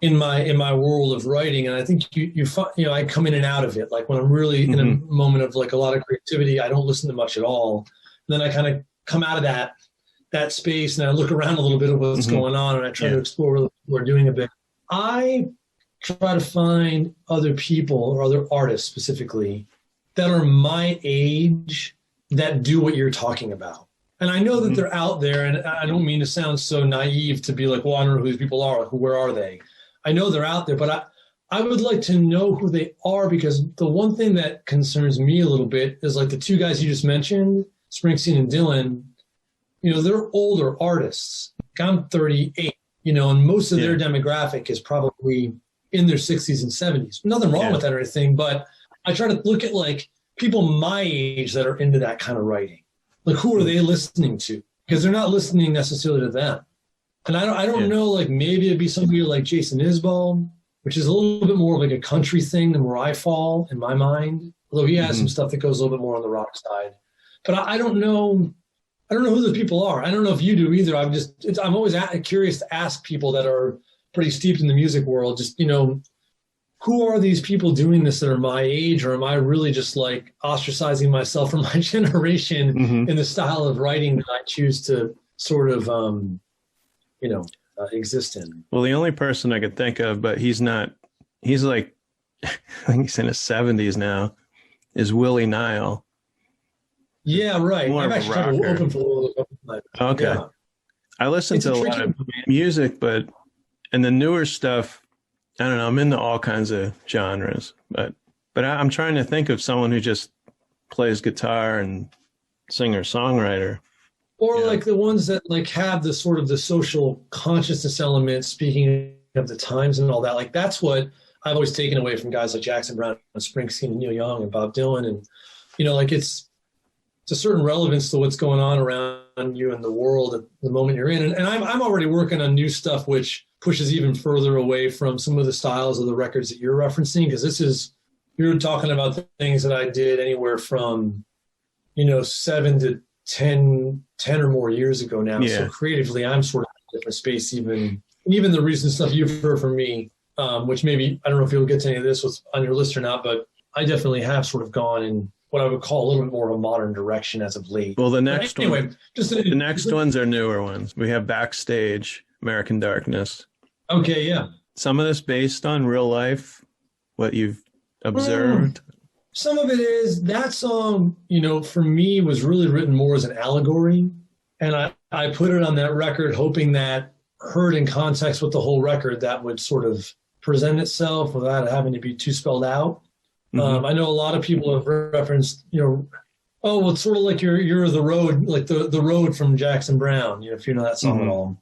in my world of writing. And I think you I come in and out of it. Like when I'm really in a moment of like a lot of creativity, I don't listen to much at all. And then I kind of come out of that space and I look around a little bit of what's going on and I try to explore what people are doing a bit. I try to find other people or other artists specifically that are my age that do what you're talking about. And I know that they're out there, and I don't mean to sound so naive to be like, well, I don't know who these people are. Where are they? I know they're out there, but I would like to know who they are because the one thing that concerns me a little bit is like the two guys you just mentioned, Springsteen and Dylan, you know, they're older artists. I'm 38, you know, and most of their demographic is probably in their 60s and 70s. Nothing wrong with that or anything, but I try to look at like people my age that are into that kind of writing. Like who are they listening to? Because they're not listening necessarily to them. And I don't know, like maybe it'd be somebody like Jason Isbell, which is a little bit more like a country thing than where I fall in my mind. Although he has some stuff that goes a little bit more on the rock side. But I don't know. I don't know who those people are. I don't know if you do either. I'm always curious to ask people that are pretty steeped in the music world, just, you know, who are these people doing this that are my age, or am I really just like ostracizing myself from my generation in the style of writing that I choose to sort of, exist in? Well, the only person I could think of, but he's like, I think he's in his 70s now, is Willie Nile. Yeah, right. More I've actually tried to open for a little bit. Okay. Yeah. I listen to a lot of music, and the newer stuff, I don't know, I'm into all kinds of genres, but I'm trying to think of someone who just plays guitar and singer-songwriter. Or like the ones that like have the sort of the social consciousness element, speaking of the times and all that. Like that's what I've always taken away from guys like Jackson Browne and Springsteen and Neil Young and Bob Dylan. And, you know, like it's a certain relevance to what's going on around you in the world at the moment you're in. And I'm already working on new stuff, which pushes even further away from some of the styles of the records that you're referencing. Because you're talking about the things that I did anywhere from, 7 to 10 or more years ago now. Yeah. So creatively, I'm sort of in a different space, even the recent stuff you've heard from me, which maybe, I don't know if you'll get to any of this on your list or not, but I definitely have sort of gone in what I would call a little bit more of a modern direction as of late. Well, the next ones are newer ones. We have Backstage, American Darkness. Okay, yeah. Some of this based on real life, what you've observed. Some of it is. That song, for me was really written more as an allegory. And I put it on that record hoping that heard in context with the whole record, that would sort of present itself without having to be too spelled out. I know a lot of people have referenced, it's sort of like you're the road, like the road from Jackson Browne, if you know that song at all.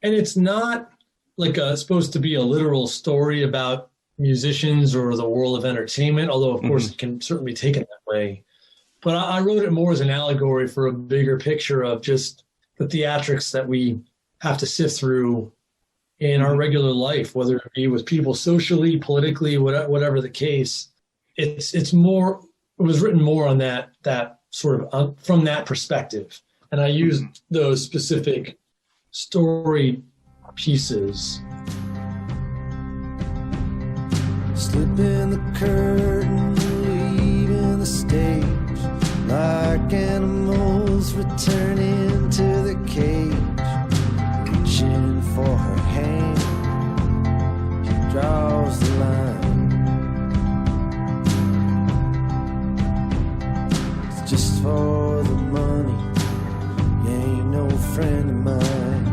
And it's not like supposed to be a literal story about musicians or the world of entertainment, although of course it can certainly be taken that way. But I wrote it more as an allegory for a bigger picture of just the theatrics that we have to sift through in our regular life, whether it be with people socially, politically, whatever the case. It was written more on that sort of from that perspective. And I used those specific story pieces. Slipping the curtain, leaving the stage, like animals returning to the cage, reaching for her hand, she draws the line. It's just for the money, you ain't no friend of mine.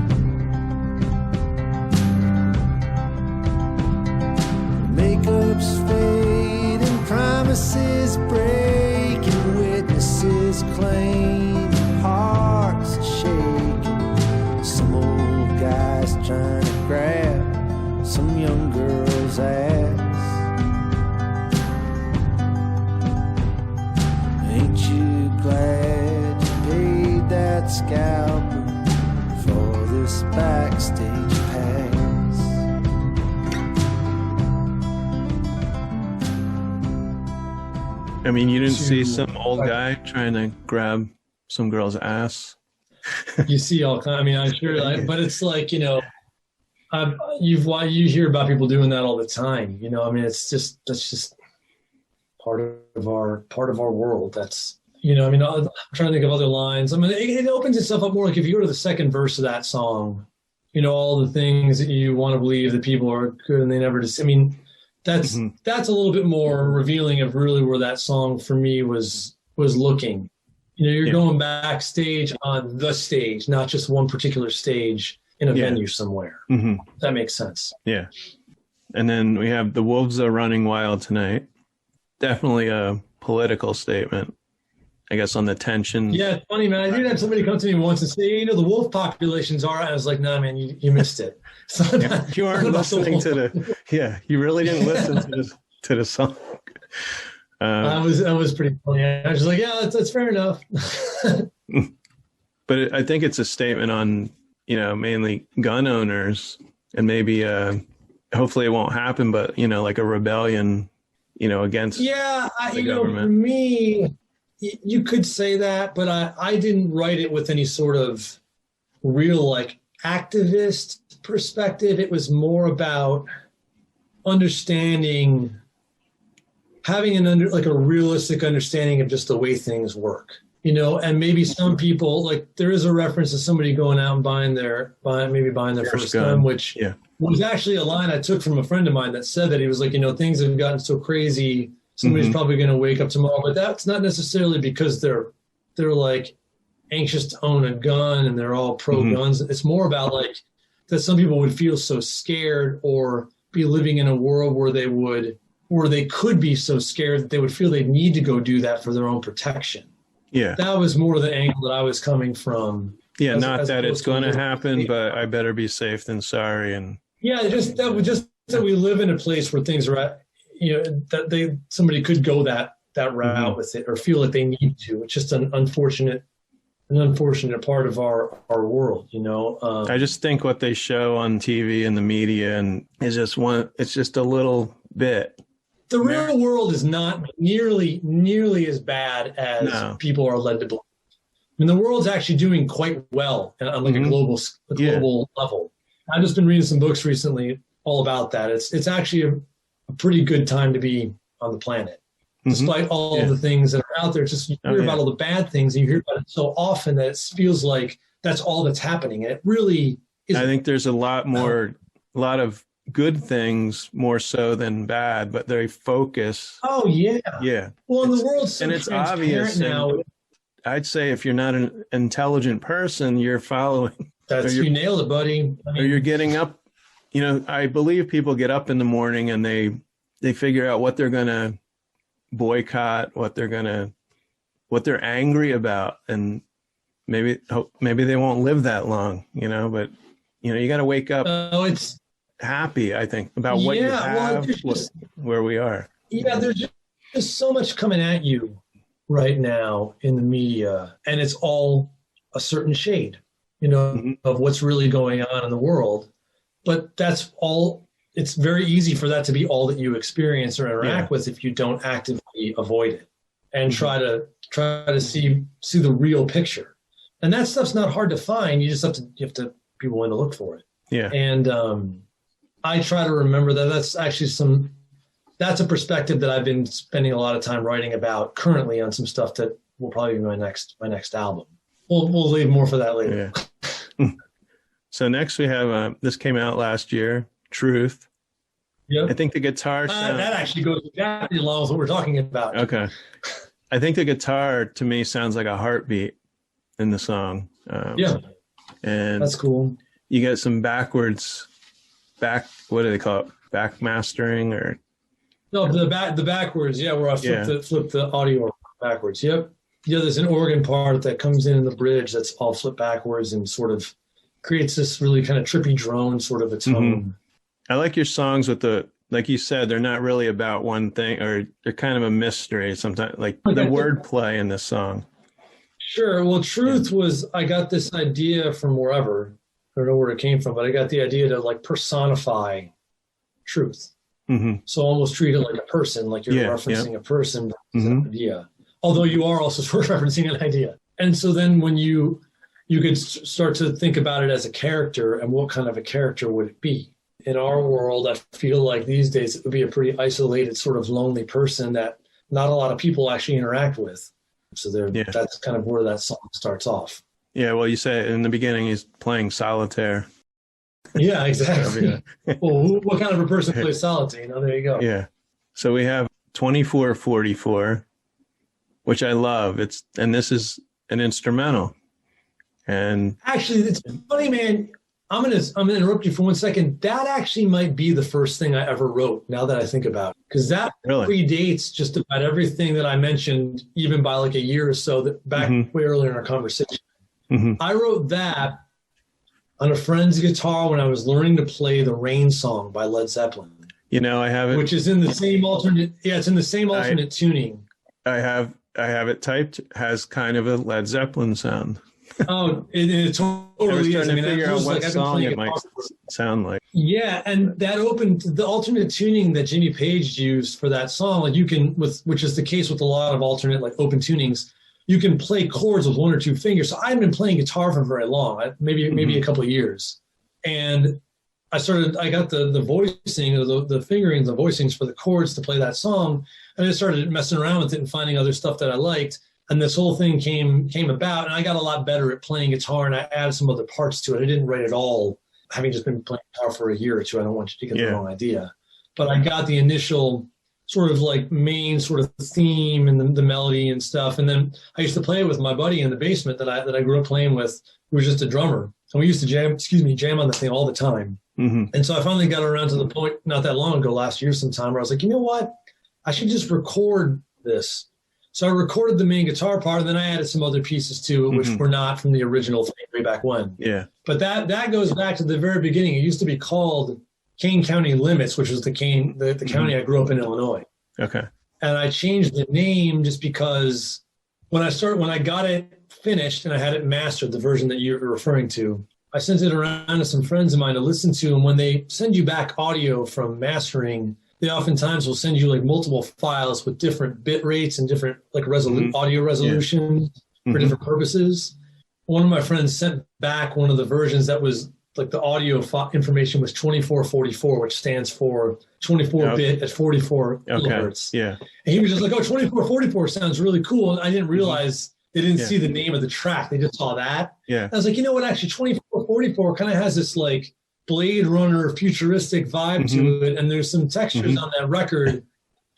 Makeup's fading, promises breaking, witnesses claim, hearts shaking. Some old guy's trying to grab some young girl's ass. Ain't you glad you paid that scalper for this backstage pass? I mean, you didn't see some old guy trying to grab some girl's ass. You see all kinds. I mean, I'm sure, but it's like, you know, you hear about people doing that all the time. You know, I mean, that's just part of our world. That's, you know, I mean, I'm trying to think of other lines. I mean, it opens itself up more. Like if you go to the second verse of that song, you know, all the things that you want to believe that people are good and they never just. I mean. That's a little bit more revealing of really where that song for me was looking. You know, you're going backstage on the stage, not just one particular stage in a venue somewhere. That makes sense. Yeah. And then we have The Wolves Are Running Wild Tonight. Definitely a political statement, I guess, on the tension. Yeah, it's funny, man. I did have somebody come to me once and say, you know, the wolf populations are. I was like, nah, man, you missed it. You aren't listening to the. Yeah, you really didn't listen to the song. That was pretty funny. I was like, yeah, that's fair enough. But I think it's a statement on, you know, mainly gun owners, and maybe hopefully it won't happen, but you know, like a rebellion, you know, against the government. Know, for me, you could say that, but I didn't write it with any sort of real like activist perspective. It was more about understanding, having a realistic understanding of just the way things work, you know. And maybe some people, like there is a reference to somebody going out and buying their first gun, which was actually a line I took from a friend of mine that said that he was like, you know, things have gotten so crazy, somebody's probably going to wake up tomorrow, but that's not necessarily because they're like anxious to own a gun and they're all pro guns. It's more about like that some people would feel so scared or be living in a world where they could be so scared that they would feel they need to go do that for their own protection. Yeah. That was more the angle that I was coming from. Yeah, not that it's going to happen, but I better be safe than sorry. And just that we live in a place where things are at, you know, that somebody could go that route with it or feel like they need to. It's just an unfortunate part of our world, you know. I just think what they show on TV and the media and is just it's just a little bit. The real world is not nearly as bad as people are led to believe. I mean, the world's actually doing quite well on like a global level. I've just been reading some books recently all about that. It's actually a pretty good time to be on the planet. Despite all of the things that are out there, just you hear about all the bad things, and you hear about it so often that it feels like that's all that's happening. And it really is. I think there's a lot of good things more so than bad, but they focus. Oh, yeah. Yeah. Well, and the world's so it's obvious now. I'd say if you're not an intelligent person, you're following. You nailed it, buddy. Or you're getting up. You know, I believe people get up in the morning and they figure out what they're going to boycott, what they're angry about, and maybe they won't live that long, you know. But you got to wake up it's happy, I think, about what you have, where we are. Yeah, there's just so much coming at you right now in the media, and it's all a certain shade, of what's really going on in the world. But that's all. It's very easy for that to be all that you experience or interact with if you don't actively avoid it and try to see the real picture. And that stuff's not hard to find. You just have to be willing to look for it. Yeah. And I try to remember that that's actually that's a perspective that I've been spending a lot of time writing about currently on some stuff that will probably be my next album. We'll leave more for that later. Yeah. So next we have this came out last year, Truth. Yep. I think the guitar sound, that actually goes exactly along with what we're talking about. Okay. I think the guitar to me sounds like a heartbeat in the song. And that's cool. You get some what do they call it? Back mastering or no, the backwards, where I flip the audio backwards. Yep. Yeah, there's an organ part that comes in the bridge that's all flipped backwards and sort of creates this really kind of trippy drone sort of a tone. Mm-hmm. I like your songs with like you said, they're not really about one thing, or they're kind of a mystery sometimes, like the wordplay in this song. Sure. Well, Truth was, I got this idea from wherever. I don't know where it came from, but I got the idea to like personify truth. Mm-hmm. So almost treat it like a person, like you're referencing a person. An idea. Although you are also sort of referencing an idea. And so then when you could start to think about it as a character, and what kind of a character would it be? In our world, I feel like these days it would be a pretty isolated, sort of lonely person that not a lot of people actually interact with. So that's kind of where that song starts off. Yeah, well, you say in the beginning he's playing solitaire. Yeah, exactly. Well, what kind of a person plays solitaire? There you go. Yeah. So we have 2444, which I love. And this is an instrumental. And actually, it's funny, man. I'm gonna interrupt you for 1 second. That actually might be the first thing I ever wrote, now that I think about it, because that predates just about everything that I mentioned, even by like a year or so, that back way earlier in our conversation. Mm-hmm. I wrote that on a friend's guitar when I was learning to play the Rain Song by Led Zeppelin. I have it, which is in the same alternate. Yeah, it's in the same alternate tuning. I have it typed. Has kind of a Led Zeppelin sound. Oh, it totally is. I mean, figure out what song it might sound like. Yeah, and that opened the alternate tuning that Jimmy Page used for that song. Like you can, which is the case with a lot of alternate like open tunings, you can play chords with one or two fingers. So I've been playing guitar for very long, maybe a couple of years, and I got the voicing or the fingering, the voicings for the chords to play that song, and I started messing around with it and finding other stuff that I liked. And this whole thing came about, and I got a lot better at playing guitar, and I added some other parts to it. I didn't write it all, having just been playing guitar for a year or two. I don't want you to get the wrong idea. But I got the initial sort of like main sort of theme and the melody and stuff. And then I used to play it with my buddy in the basement that I grew up playing with, who was just a drummer. And we used to jam on the thing all the time. Mm-hmm. And so I finally got around to the point not that long ago, last year sometime, where I was like, you know what? I should just record this. So I recorded the main guitar part, and then I added some other pieces to it, which were not from the original thing way back when. Yeah. But that goes back to the very beginning. It used to be called Kane County Limits, which was the county I grew up in, Illinois. Okay. And I changed the name just because when I got it finished and I had it mastered, the version that you're referring to, I sent it around to some friends of mine to listen to. And when they send you back audio from mastering, they oftentimes will send you like multiple files with different bit rates and different like audio resolutions for different purposes. One of my friends sent back one of the versions that was like the audio information was 2444, which stands for 24-bit at 44 kilohertz. Yeah. And he was just like, oh, 2444 sounds really cool. And I didn't realize they didn't see the name of the track. They just saw that. Yeah. I was like, you know what? Actually, 2444 kind of has this like Blade Runner futuristic vibe to it, and there's some textures on that record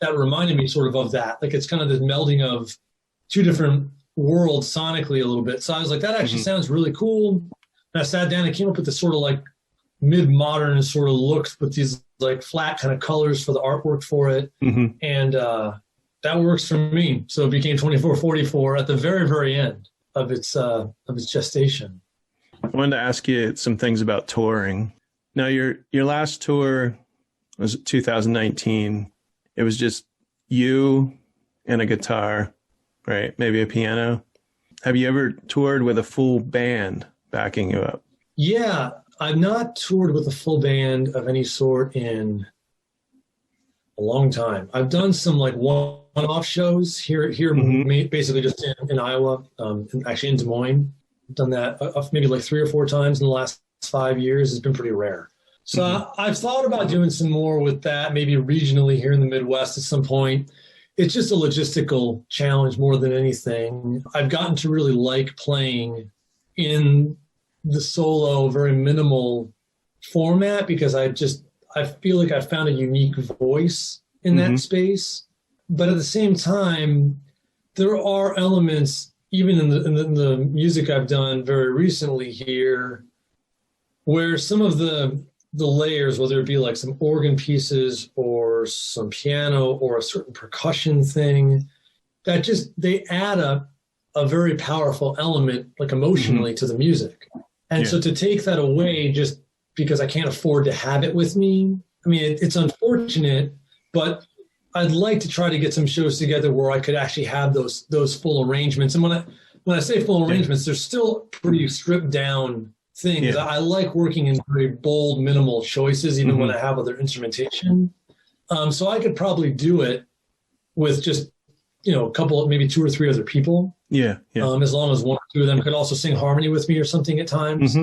that reminded me sort of that. Like it's kind of this melding of two different worlds sonically a little bit. So I was like, that actually sounds really cool. And I sat down and came up with this sort of like mid-modern sort of look with these like flat kind of colors for the artwork for it, and that works for me. So it became 2444 at the very, very end of its gestation. I wanted to ask you some things about touring. Now, your last tour was 2019. It was just you and a guitar, right? Maybe a piano. Have you ever toured with a full band backing you up? Yeah, I've not toured with a full band of any sort in a long time. I've done some like one-off shows here, basically just in Iowa, actually in Des Moines. I've done that maybe like 3 or 4 times in the last 5 years. It's been pretty rare. So I've thought about doing some more with that, maybe regionally here in the Midwest at some point. It's just a logistical challenge more than anything. I've gotten to really like playing in the solo, very minimal format because I feel like I found a unique voice in that space. But at the same time, there are elements, even in the music I've done very recently here, where some of the layers, whether it be like some organ pieces or some piano or a certain percussion thing, that just, they add up a very powerful element, like emotionally, to the music. And so to take that away just because I can't afford to have it with me, I mean, it's unfortunate, but I'd like to try to get some shows together where I could actually have those full arrangements. And when I say full arrangements, they're still pretty stripped down things. I like working in very bold, minimal choices, even when I have other instrumentation. So I could probably do it with just, a couple, maybe 2 or 3 other people. As long as 1 or 2 of them could also sing harmony with me or something at times.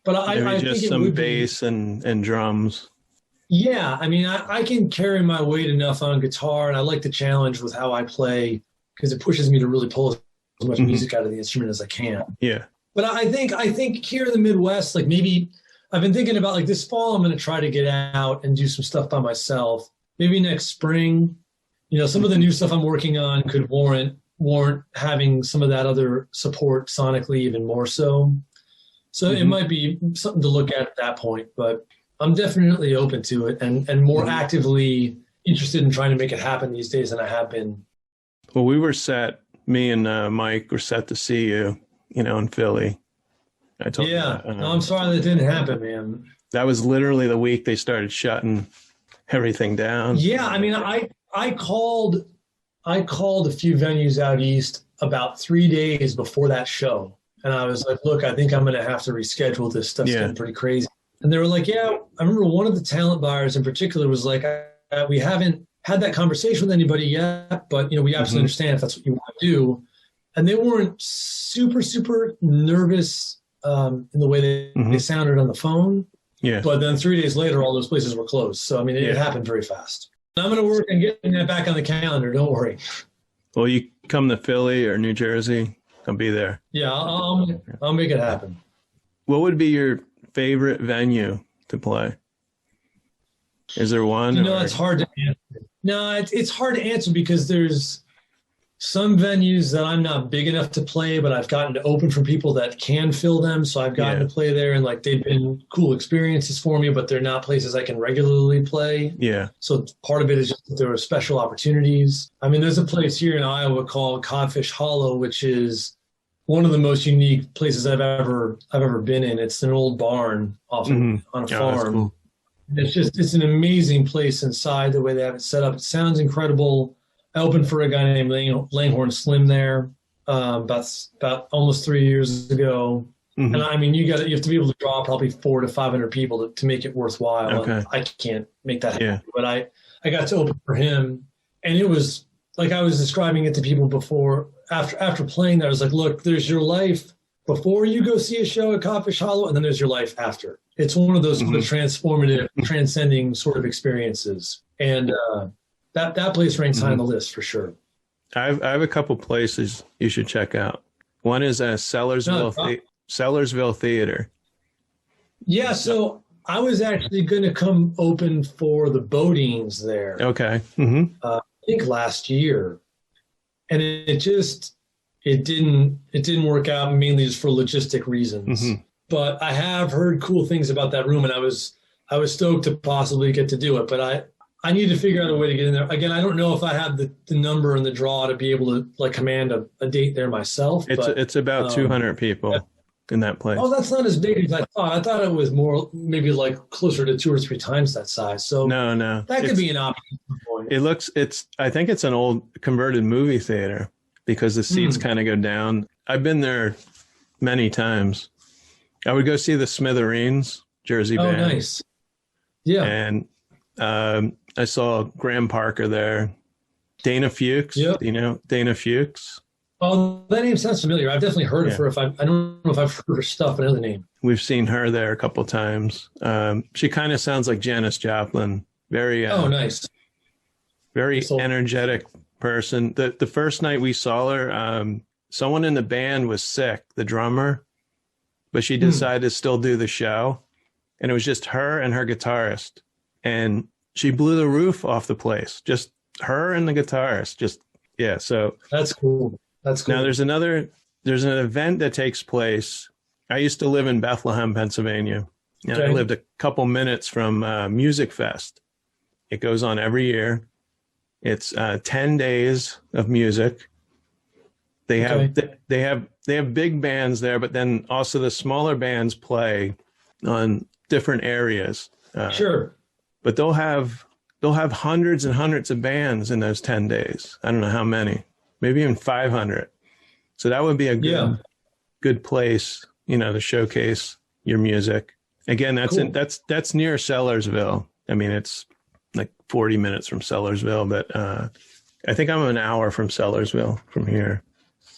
But I just think some bass and drums. Yeah, I mean, I can carry my weight enough on guitar, and I like the challenge with how I play because it pushes me to really pull as much music out of the instrument as I can. Yeah. But I think here in the Midwest, like maybe I've been thinking about like this fall, I'm going to try to get out and do some stuff by myself. Maybe next spring, some of the new stuff I'm working on could warrant having some of that other support sonically even more so. So it might be something to look at that point, but I'm definitely open to it and more actively interested in trying to make it happen these days than I have been. Well, we were set, me and Mike were set to see you, in Philly. I told you that. No, I'm sorry that didn't happen, man. That was literally the week they started shutting everything down. Yeah, I mean, I called a few venues out east about 3 days before that show. And I was like, look, I think I'm going to have to reschedule this. Stuff's getting pretty crazy. And they were like, yeah, I remember one of the talent buyers in particular was like, we haven't had that conversation with anybody yet, but, we absolutely understand if that's what you want to do. And they weren't super, super nervous in the way they sounded on the phone. Yeah. But then 3 days later, all those places were closed. So, I mean, it happened very fast. I'm going to work on getting that back on the calendar. Don't worry. Well, you come to Philly or New Jersey, I'll be there. Yeah, I'll make it happen. What would be your favorite venue to play? Is there one? It's hard to answer. No, it's hard to answer because there's some venues that I'm not big enough to play, but I've gotten to open for people that can fill them. So I've gotten to play there and like they've been cool experiences for me, but they're not places I can regularly play. Yeah. So part of it is just that there are special opportunities. I mean, there's a place here in Iowa called Codfish Hollow, which is one of the most unique places I've ever been in. It's an old barn on a farm. Cool. It's an amazing place inside the way they have it set up. It sounds incredible. I opened for a guy named Langhorne Slim there about almost 3 years ago. And I mean, you have to be able to draw probably 400 to 500 people to make it worthwhile. Okay. I can't make that happen, but I got to open for him, and it was like I was describing it to people before. After playing that, I was like, look, there's your life before you go see a show at Codfish Hollow, and then there's your life after. It's one of those sort of transformative, transcending sort of experiences, and that place ranks high on the list for sure. I have a couple places you should check out. One is Sellersville Theater. Yeah, so I was actually going to come open for the Bodines there. Okay. I think last year, and it didn't work out, mainly just for logistic reasons. But I have heard cool things about that room, and I was stoked to possibly get to do it. But I need to figure out a way to get in there. Again, I don't know if I have the number and the draw to be able to like command a date there myself. It's about 200 people. in that place. Oh, that's not as big as I thought. I thought it was more maybe like closer to 2 or 3 times that size. So no, that could be an option. I think it's an old converted movie theater because the seats kind of go down. I've been there many times. I would go see the Smithereens Jersey band. Oh, nice. Yeah. And I saw Graham Parker there. Dana Fuchs. Yep. You know Dana Fuchs? Oh, that name sounds familiar. I've definitely heard of her. I don't know if I've heard her stuff, but I know the name. We've seen her there a couple of times. She kind of sounds like Janis Joplin. Very nice. Very energetic person. The first night we saw her, someone in the band was sick, the drummer, but she decided to still do the show. And it was just her and her guitarist. And she blew the roof off the place. Just her and the guitarist. So that's cool. That's cool. Now there's an event that takes place. I used to live in Bethlehem, Pennsylvania. And I lived a couple minutes from Music Fest. It goes on every year. It's 10 days of music. They have big bands there, but then also the smaller bands play on different areas. Sure. But they'll have hundreds and hundreds of bands in those 10 days. I don't know how many, maybe even 500. So that would be a good place, to showcase your music. Again, that's cool. That's near Sellersville. I mean, it's like 40 minutes from Sellersville, but I think I'm an hour from Sellersville from here.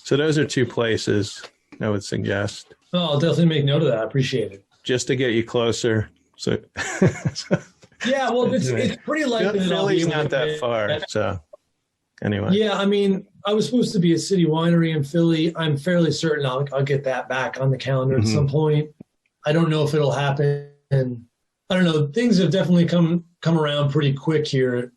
So those are 2 places I would suggest. Oh, I'll definitely make note of that. I appreciate it. Just to get you closer. So yeah, well, it's pretty likely that Philly's not that far. So anyway. Yeah, I mean, I was supposed to be at City Winery in Philly. I'm fairly certain I'll get that back on the calendar at some point. I don't know if it'll happen. And I don't know. Things have definitely come around pretty quick here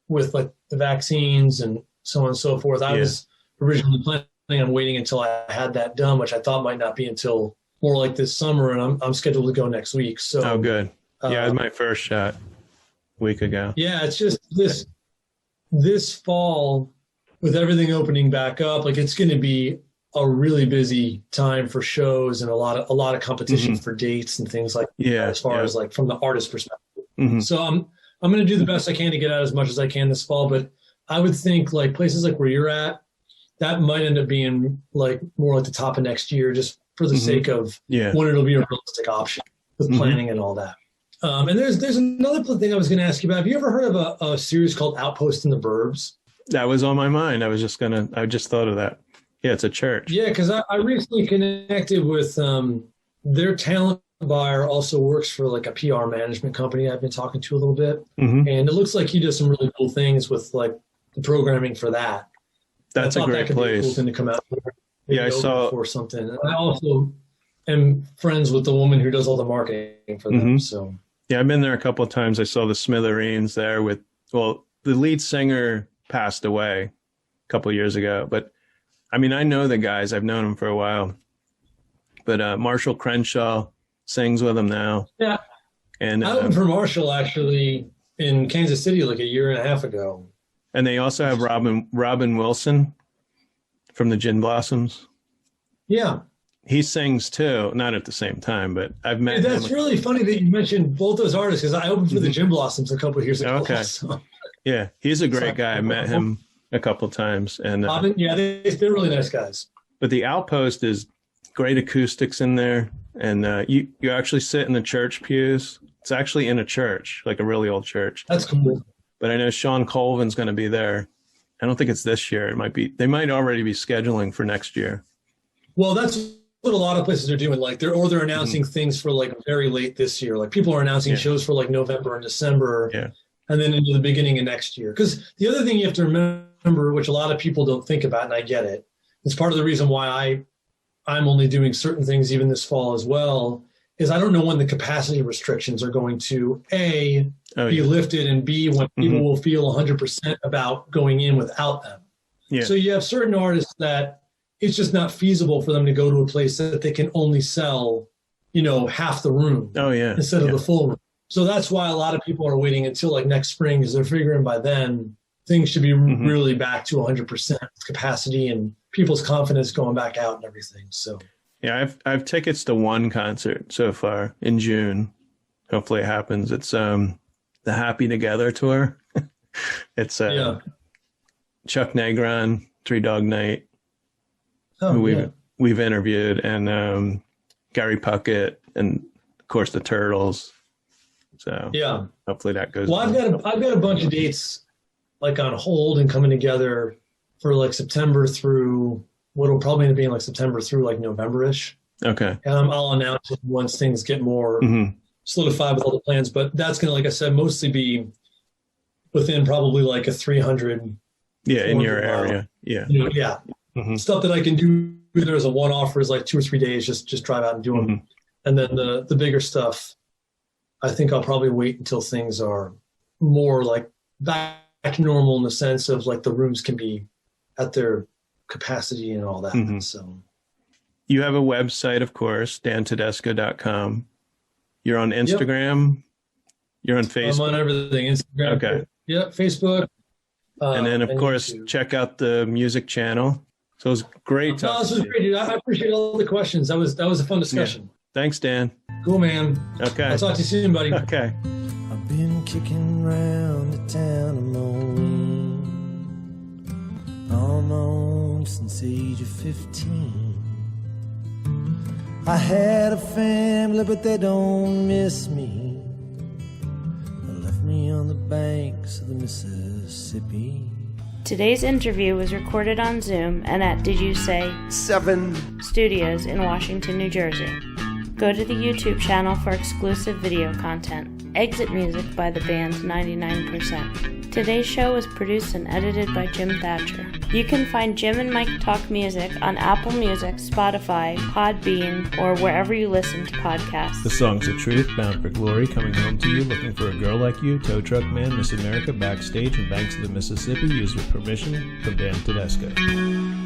with like the vaccines and so on and so forth. I was originally planning on waiting until I had that done, which I thought might not be until more like this summer, and I'm scheduled to go next week. So oh, good. Yeah, I had my first shot a week ago. Yeah, it's just this fall with everything opening back up, like it's going to be a really busy time for shows and a lot of competition for dates and things like that, as far as like from the artist perspective. So I'm going to do the best I can to get out as much as I can this fall, but I would think like places like where you're at, that might end up being like more like the top of next year, just for the sake of when it'll be a realistic option with planning and all that. And there's another thing I was going to ask you about. Have you ever heard of a series called Outpost in the Burbs? That was on my mind. I just thought of that. Yeah, it's a church. Yeah, because I recently connected with their talent buyer also works for like a PR management company I've been talking to a little bit. And it looks like he does some really cool things with like the programming for that. That's a great place. Be a cool thing to come out there. Yeah, I saw for something. And I also am friends with the woman who does all the marketing for them. So yeah, I've been there a couple of times. I saw the Smithereens there the lead singer passed away a couple of years ago, but I mean, I know the guys. I've known them for a while, but Marshall Crenshaw sings with them now. Yeah. And I opened for Marshall actually in Kansas City like a year and a half ago. And they also have Robin Wilson from the Gin Blossoms. Yeah. He sings too, not at the same time, but I've met him. That's really funny that you mentioned both those artists because I opened for the Gin Blossoms a couple of years ago. Okay. So. Yeah, he's a great guy. I met him a couple of times. And Robin, they're really nice guys. But the Outpost is great acoustics in there. And you actually sit in the church pews. It's actually in a church, like a really old church. That's cool. But I know Sean Colvin's going to be there. I don't think it's this year. It might be. They might already be scheduling for next year. Well, that's what a lot of places are doing. Like they're announcing things for like very late this year. Like people are announcing shows for like November and December, and then into the beginning of next year. Because the other thing you have to remember, which a lot of people don't think about, and I get it, it's part of the reason why I'm only doing certain things even this fall as well, is I don't know when the capacity restrictions are going to be lifted, and B, when people will feel 100% about going in without them. Yeah. So you have certain artists that it's just not feasible for them to go to a place that they can only sell, half the room instead of the full room. So that's why a lot of people are waiting until like next spring, because they're figuring by then things should be really back to 100% capacity and people's confidence going back out and everything. So Yeah, I have tickets to one concert so far in June. Hopefully it happens. It's the Happy Together tour. It's Chuck Negron, Three Dog Night, who we've interviewed, and Gary Puckett, and of course the Turtles. So hopefully that goes. Well, I've got a bunch of dates like on hold and coming together for like September through what'll probably end up being like September through like November-ish. Okay. I'll announce it once things get more solidified with all the plans, but that's going to, like I said, mostly be within probably like a 300. Yeah, in your area. Yeah. Stuff that I can do either as a one-off or as like 2 or 3 days, just drive out and do them. And then the bigger stuff, I think I'll probably wait until things are more like back to normal in the sense of like the rooms can be at their capacity and all that. So you have a website, of course, dantedesco.com. You're on Instagram. You're on Facebook. I'm on everything. Instagram. Okay. Yeah, Facebook. And then, of course, YouTube. Check out the music channel. So it was great talking. This was great, dude. I appreciate all the questions. That was a fun discussion. Yeah. Thanks, Dan. Cool, man. Okay. I'll talk to you soon, buddy. Okay. I've been kicking around the town of Moline on my own since age of 15. I had a family, but they don't miss me. They left me on the banks of the Mississippi. Today's interview was recorded on Zoom and at Did You Say 7 Studios in Washington, New Jersey. Go to the YouTube channel for exclusive video content. Exit music by the band 99%. Today's show was produced and edited by Jim Thatcher. You can find Jim and Mike talk music on Apple Music, Spotify, Podbean, or wherever you listen to podcasts. The Songs of Truth, Bound for Glory, Coming Home to You, Looking for a Girl Like You, Tow Truck Man, Miss America, Backstage, and Banks of the Mississippi, used with permission from Dan TEDESCO.